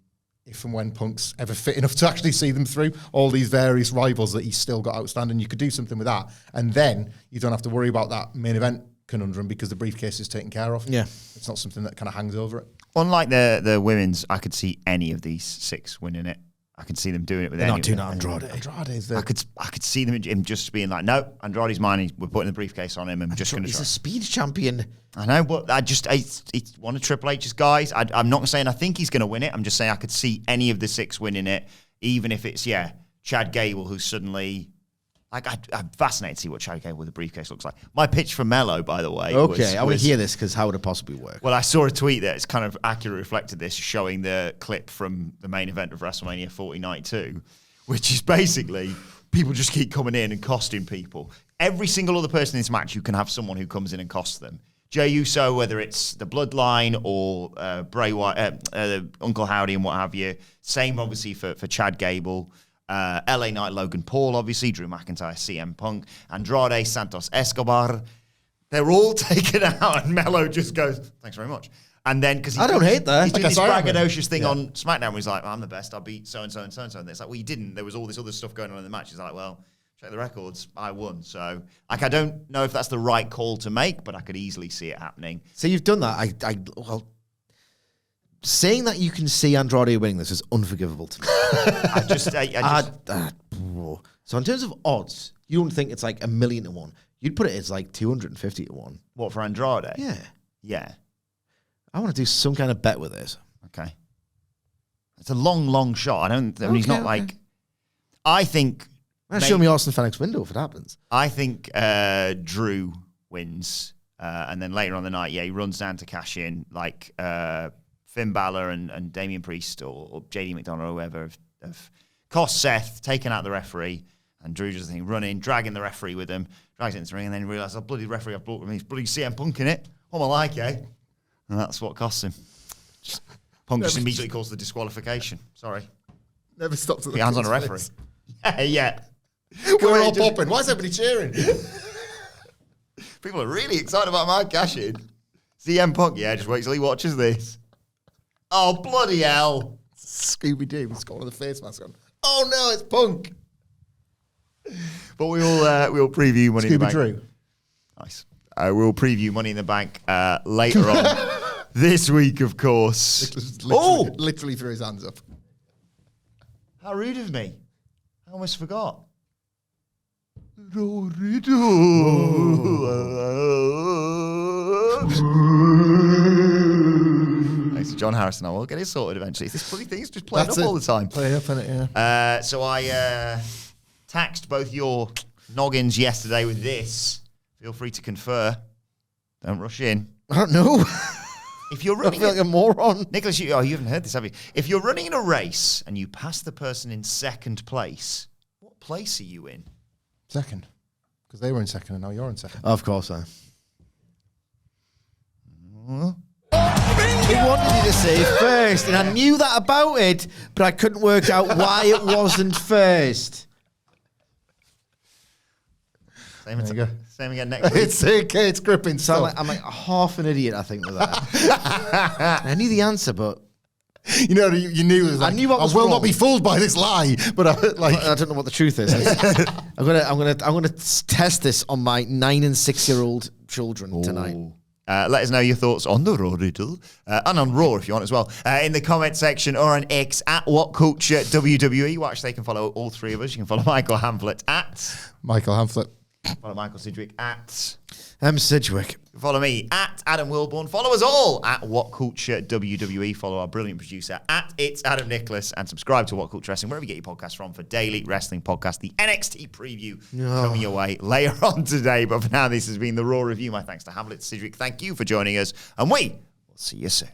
if and when Punk's ever fit enough to actually see them through all these various rivals that he's still got outstanding. You could do something with that, and then you don't have to worry about that main event conundrum because the briefcase is taken care of. Yeah. It's not something that kind of hangs over it. Unlike the women's, I could see any of these 6 winning it. I could see them doing it with They're any not of doing them. it Andrade. Andrade's the... I could see him just being like, no, Andrade's mine. We're putting the briefcase on him. I'm just going to He's try. a speed champion. I know, but it's one of Triple H's guys. I'm not saying I think he's going to win it. I'm just saying I could see any of the 6 winning it, even if it's, Chad Gable, who's suddenly... I'm fascinated to see what Chad Gable with the briefcase looks like. My pitch for Mello, by the way, Okay, I want was to hear this because how would it possibly work? well, I saw a tweet that's kind of accurately reflected this, showing the clip from the main event of WrestleMania 40 Night 2, which is basically people just keep coming in and costing people. Every single other person in this match, you can have someone who comes in and costs them. Jey Uso, whether it's the Bloodline or Bray Wyatt, Uncle Howdy and what have you. Same, obviously, for Chad Gable. LA Knight, Logan Paul, obviously, Drew McIntyre, CM Punk, Andrade, Santos Escobar. They're all taken out, and Mello just goes, thanks very much. And then, because I don't hate that. He's doing Like this a Iron Man. braggadocious thing on SmackDown where he's like, I'm the best, I beat so-and-so and so-and-so. And it's like, well, you didn't. There was all this other stuff going on in the match. He's like, well, check the records. I won. So, I don't know if that's the right call to make, but I could easily see it happening. So you've done that. Well, saying that you can see Andrade winning this is unforgivable to me. So in terms of odds, you don't think it's like 1,000,000 to 1. You'd put it as like 250 to 1. What, for Andrade? Yeah. Yeah. I want to do some kind of bet with this. Okay. It's a long shot. He's not like... I think... Show me Austin Fenix window if it happens. I think Drew wins. And then later on the night, he runs down to cash in. Like Finn Balor and Damian Priest or JD McDonough or whoever have cost Seth, taken out the referee, and Drew just running, dragging the referee with him, drags it into the ring, and then realises, oh, bloody referee I've brought with me, it's bloody CM Punk in it. What am I like, eh? And that's what costs him. Punk just immediately calls the disqualification. Sorry. Never stopped at the Hands on a referee. Yeah. We're all popping. Why is everybody cheering? People are really excited about my cash in. CM Punk, just wait till he watches this. Oh, bloody hell. Scooby-Doo. He's got one of the face masks on. Oh, no, it's Punk. But we'll preview Money in the Bank. Scooby-Drew. Nice. We'll preview Money in the Bank later on this week, of course. Literally threw his hands up. How rude of me. I almost forgot. Thanks to John Harrison. I will get it sorted eventually. This bloody thing's just playing up all the time. Play up in it, yeah. So I taxed both your noggins yesterday with this. Feel free to confer. Don't rush in. I don't know. If you're I running feel like a moron. Nicholas, you haven't heard this, have you? If you're running in a race and you pass the person in second place, what place are you in? Second. Because they were in second and now you're in second. Of course I am. He wanted you to say first, and I knew that about it, but I couldn't work out why it wasn't first. Same again next week. It's okay, it's gripping So stuff. I'm like half an idiot, I think, with that. I knew the answer, but You know, you knew it was like, I knew what was will wrong. not be fooled by this lie, but I don't know what the truth is. I'm gonna test this on my 9 and 6-year-old children tonight. Let us know your thoughts on the Raw Riddle and on Raw if you want as well in the comment section or on X at WhatCulture WWE. Watch, they can follow all three of us. You can follow Michael Hamflett at Michael Hamflett. Follow Michael Sidgwick at Sidgwick. Follow me at Adam Wilborn. Follow us all at WhatCulture WWE. Follow our brilliant producer at It's Adam Nicholas and subscribe to WhatCulture Wrestling wherever you get your podcasts from for daily wrestling podcast. The NXT preview coming your way later on today. But for now, this has been the Raw Review. My thanks to Hamlet Sidgwick. Thank you for joining us, and we will see you soon.